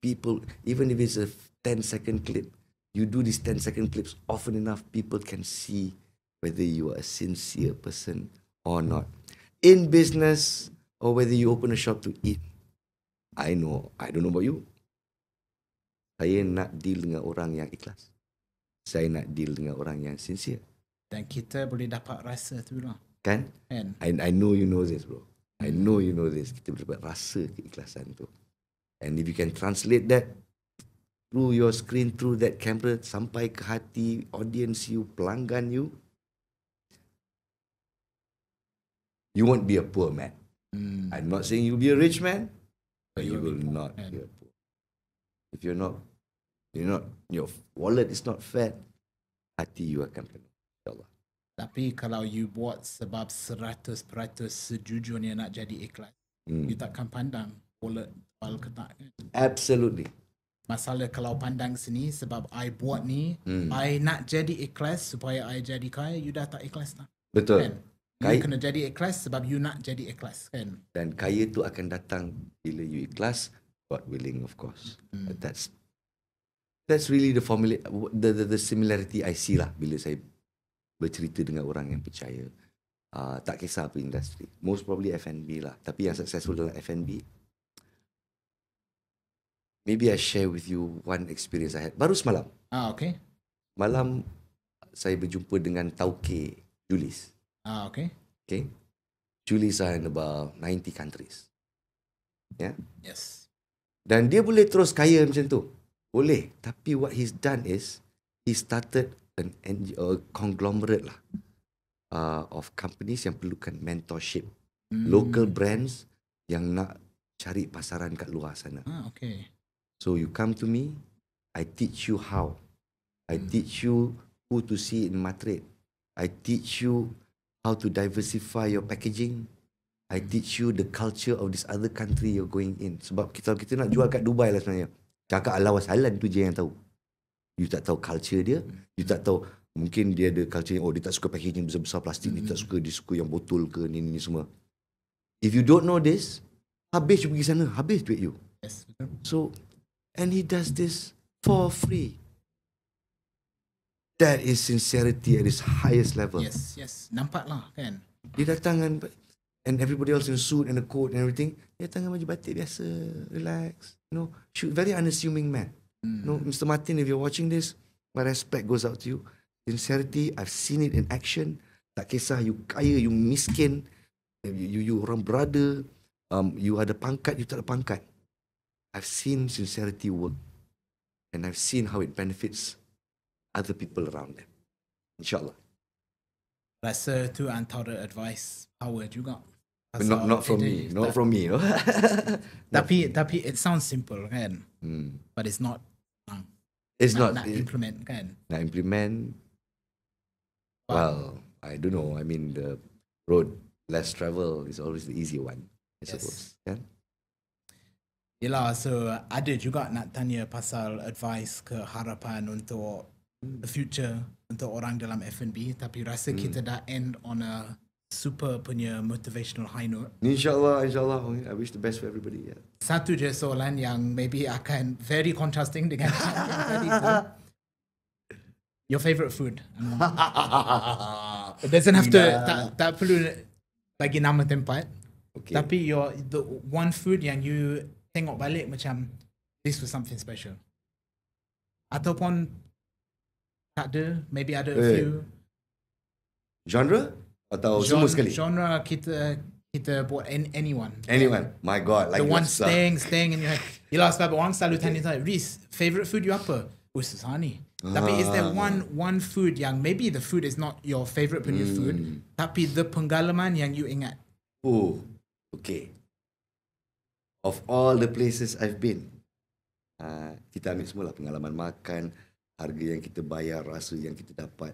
People, even if it's a 10-second clip, you do these 10-second clips often enough, people can see whether you are a sincere person or not. In business, or whether you open a shop to eat. I don't know about you. Saya nak deal dengan orang yang ikhlas. Saya nak deal dengan orang yang sincere. Dan kita boleh dapat rasa tu lah. Kan? I know you know this, bro. I know you know this. Kita boleh dapat rasa keikhlasan tu. And if you can translate that through your screen, through that camera, sampai ke hati audience you, pelanggan you, you won't be a poor man. I'm not saying you'll be a rich man, but you will not be a poor. If you're not, your wallet is not fat, hati you akan penuh. InsyaAllah. Tapi kalau you buat sebab 100% sejujurnya nak jadi ikhlas, you takkan pandang wallet tebal ke tak kan? Absolutely. Masalah kalau pandang sini sebab I buat ni, I nak jadi ikhlas supaya I jadi kaya, you dah tak ikhlas tak? Betul. Kan? You kena jadi ikhlas sebab you nak jadi ikhlas kan? Dan kaya tu akan datang bila you ikhlas, God willing of course. But that's really the formula, the similarity I see lah bila saya bercerita dengan orang yang percaya. Tak kisah apa industri. Most probably F&B lah. Tapi yang successful dalam F&B, maybe I share with you one experience I had. Baru semalam. Okay. Malam saya berjumpa dengan Tauke Julis. Okay. Okay. Julis are in about 90 countries. Yeah. Yes. Dan dia boleh terus kaya macam tu. Boleh. Tapi what he's done is, he started a conglomerate lah of companies yang perlukan mentorship. Local brands yang nak cari pasaran kat luar sana. Okay. So you come to me, I teach you how. I teach you who to see in Madrid. I teach you how to diversify your packaging. I teach you the culture of this other country you're going in. Sebab kita nak jual kat Dubai lah sebenarnya. Cakap Allah wasalan tu je yang tahu. You tak tahu culture dia. You tak tahu, mungkin dia ada culture yang, dia tak suka packaging besar-besar plastik. Dia tak suka, dia suka yang botol ke ni semua. If you don't know this, habis you pergi sana. Habis duit you. Yes. So, and he does this for free. That is sincerity at its highest level. Yes. Nampak lah kan? Dia datang and everybody else in a suit and a coat and everything. Dia datang dengan baju batik biasa. Relax. You know, very unassuming man. You know, Mr. Martin, if you're watching this, my respect goes out to you. Sincerity, I've seen it in action. Tak kisah you kaya, you miskin, you orang berada, you ada pangkat, you tak ada pangkat. I've seen sincerity work. And I've seen how it benefits other people around them. InsyaAllah. Rasa tu antara advice power juga. Not from me. Not from me. No? Tapi it sounds simple kan? But it's not. It's not. Nak implement kan? Nak implement. Well, I don't know. I mean, the road less travel is always the easier one, I suppose. Kan? Yelah, so ada juga nak tanya pasal advice ke harapan untuk the future untuk orang dalam F&B, tapi rasa kita dah end on a super punya motivational high note. InsyaAllah. I wish the best for everybody. Yeah. Satu je soalan yang maybe akan very contrasting dengan yang tadi tu. Your favorite food? It doesn't have to, tak perlu bagi nama tempat. Okay. Tapi the one food yang you tengok balik macam this was something special. Ataupun tak ada, maybe ada a few. Genre? Atau semua sekali? Genre kita buat anyone. Anyone. My God. Like The one staying in your head. Yelah, sebab orang selalu tanya, Riz, favorite food you apa? Susah ni. Tapi is there one food yang maybe the food is not your favorite punya food, tapi the pengalaman yang you ingat? Oh, okay. Of all the places I've been, kita ambil semua lah pengalaman makan, harga yang kita bayar, rasa yang kita dapat,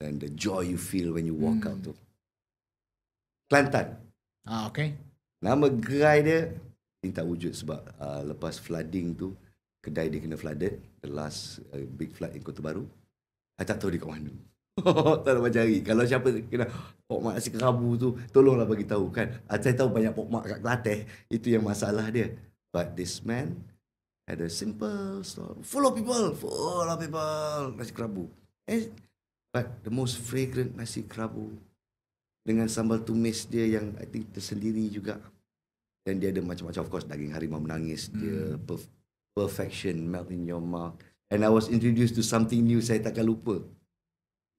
and the joy you feel when you walk out tu. Kelantan. Okay. Nama gerai dia tak wujud sebab lepas flooding tu, kedai dia kena flooded, the last big flood in Kota Baru. I tak tahu dia kat mana. Tak nak cari. Kalau siapa kena pok mak nasi kerabu tu, tolonglah bagi tahu kan. Saya tahu banyak pok mak kat Kelantan, itu yang masalah dia. But this man had a simple store, full of people, nasi kerabu. But the most fragrant nasi kerabu dengan sambal tumis dia yang I think tersendiri juga. Dan dia ada macam-macam, of course daging harimau menangis, dia perfection, melt in your mouth. And I was introduced to something new, saya takkan lupa.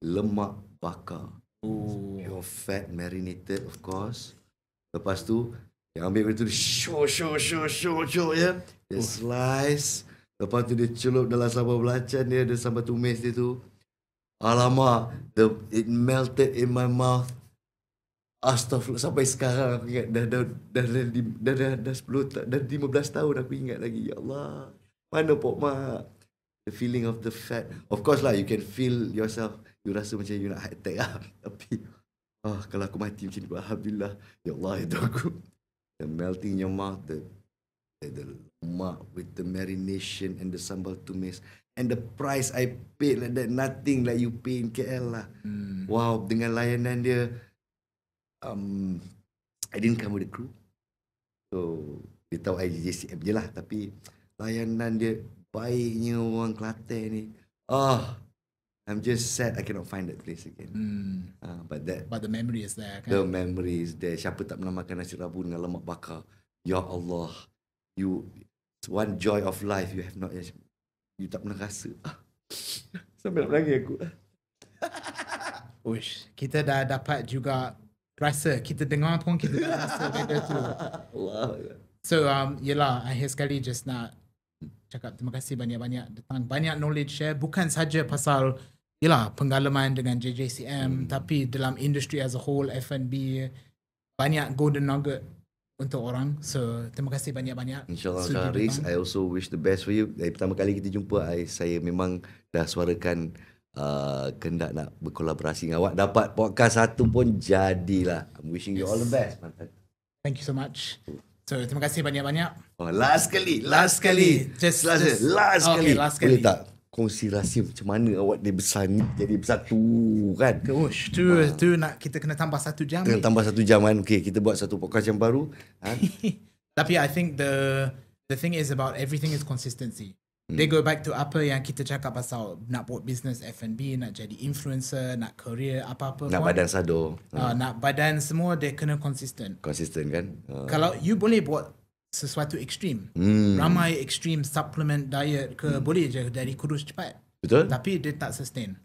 Lemak bakar. Your fat marinated, of course. Lepas tu, yang ambil itu show ya. Dia slice. Lepas tu dia celup dalam sambal belacan dia, ada sambal tumis dia tu. Alamak, it melted in my mouth. Astaghfirullah, sampai sekarang aku ingat dah 15 tahun aku ingat lagi. Ya Allah, mana pok mak? The feeling of the fat. Of course lah, you can feel yourself. You rasa macam you nak heart attack lah. Tapi kalau aku mati macam ni, alhamdulillah. Ya Allah, itu aku. The melting in your mouth, the lemak with the marination and the sambal tumis. And the price I paid like that, nothing like you pay in KL lah. Wow, dengan layanan dia, I didn't come with a crew. So, dia tahu IJCM je lah. Tapi layanan dia, baiknya orang Kelantan ni. I'm just sad I cannot find that place again. But the memory is there kan? The memory is there. Siapa tak pernah makan nasi rabu dengan lemak bakar? Ya Allah. One joy of life you have not, you tak pernah rasa. Sampai nak menangis aku. Uish, kita dah dapat juga rasa, kita dengar pun kita dah rasa benda tu. So yelah, akhir sekali just nak cakap terima kasih banyak-banyak datang, banyak knowledge share, bukan saja pasal yelah pengalaman dengan JJCM, tapi dalam industry as a whole, F&B, banyak golden nugget untuk orang. So terima kasih banyak-banyak. InsyaAllah Riz, I also wish the best for you. Dari pertama kali kita jumpa, saya memang dah suarakan kehendak nak berkolaborasi dengan awak. Dapat podcast satu pun jadilah. I'm wishing you all the best. Thank you so much. So terima kasih banyak-banyak. Last kali. Last kali. Boleh tak kongsi rahsia macam mana awak dia besar ni, jadi bersatu kan? Tu nak kita kena tambah 1 jam. Kena tambah 1 jam kan. Okay, kita buat satu podcast yang baru. Tapi I think the thing is about everything is consistency. They go back to apa yang kita cakap pasal nak buat business F&B, nak jadi influencer, nak career, apa-apa nak pun. Badan sado. Nak badan semua, dia kena konsisten. Konsisten kan? Kalau you boleh buat sesuatu ekstrim, ramai ekstrim supplement diet ke, boleh je dari kurus cepat. Betul. Tapi dia tak sustain.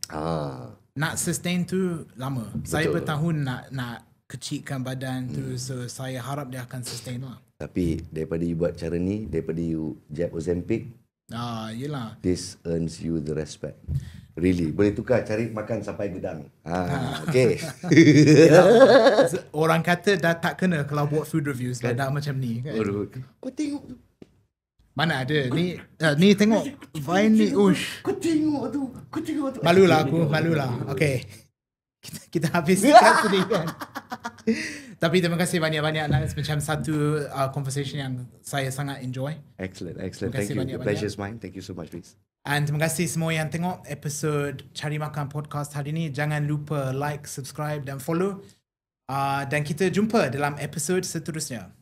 Nak sustain tu lama. Betul. Saya bertahun nak kecilkan badan tu, so saya harap dia akan sustain lah. Tapi daripada you buat cara ni, daripada you jab Ozempic, yelah. This earns you the respect. Really. Boleh tukar cari makan sampai gedang. Okay. Orang kata dah tak kena kalau buat food reviews kan? Dah macam ni kan. Kau tengok tu. Mana ada ni tengok Vine ni. Kau tengok tu. Malulah aku. Okay. Kita habis kat sini kan. Tapi terima kasih banyak-banyak Nas, macam satu conversation yang saya sangat enjoy. Excellent. Terima Thank kasih you. The banyak-banyak. pleasure is mine. Thank you so much, Riz. And terima kasih semua yang tengok episod Cari Makan Podcast hari ini. Jangan lupa like, subscribe dan follow. Dan kita jumpa dalam episod seterusnya.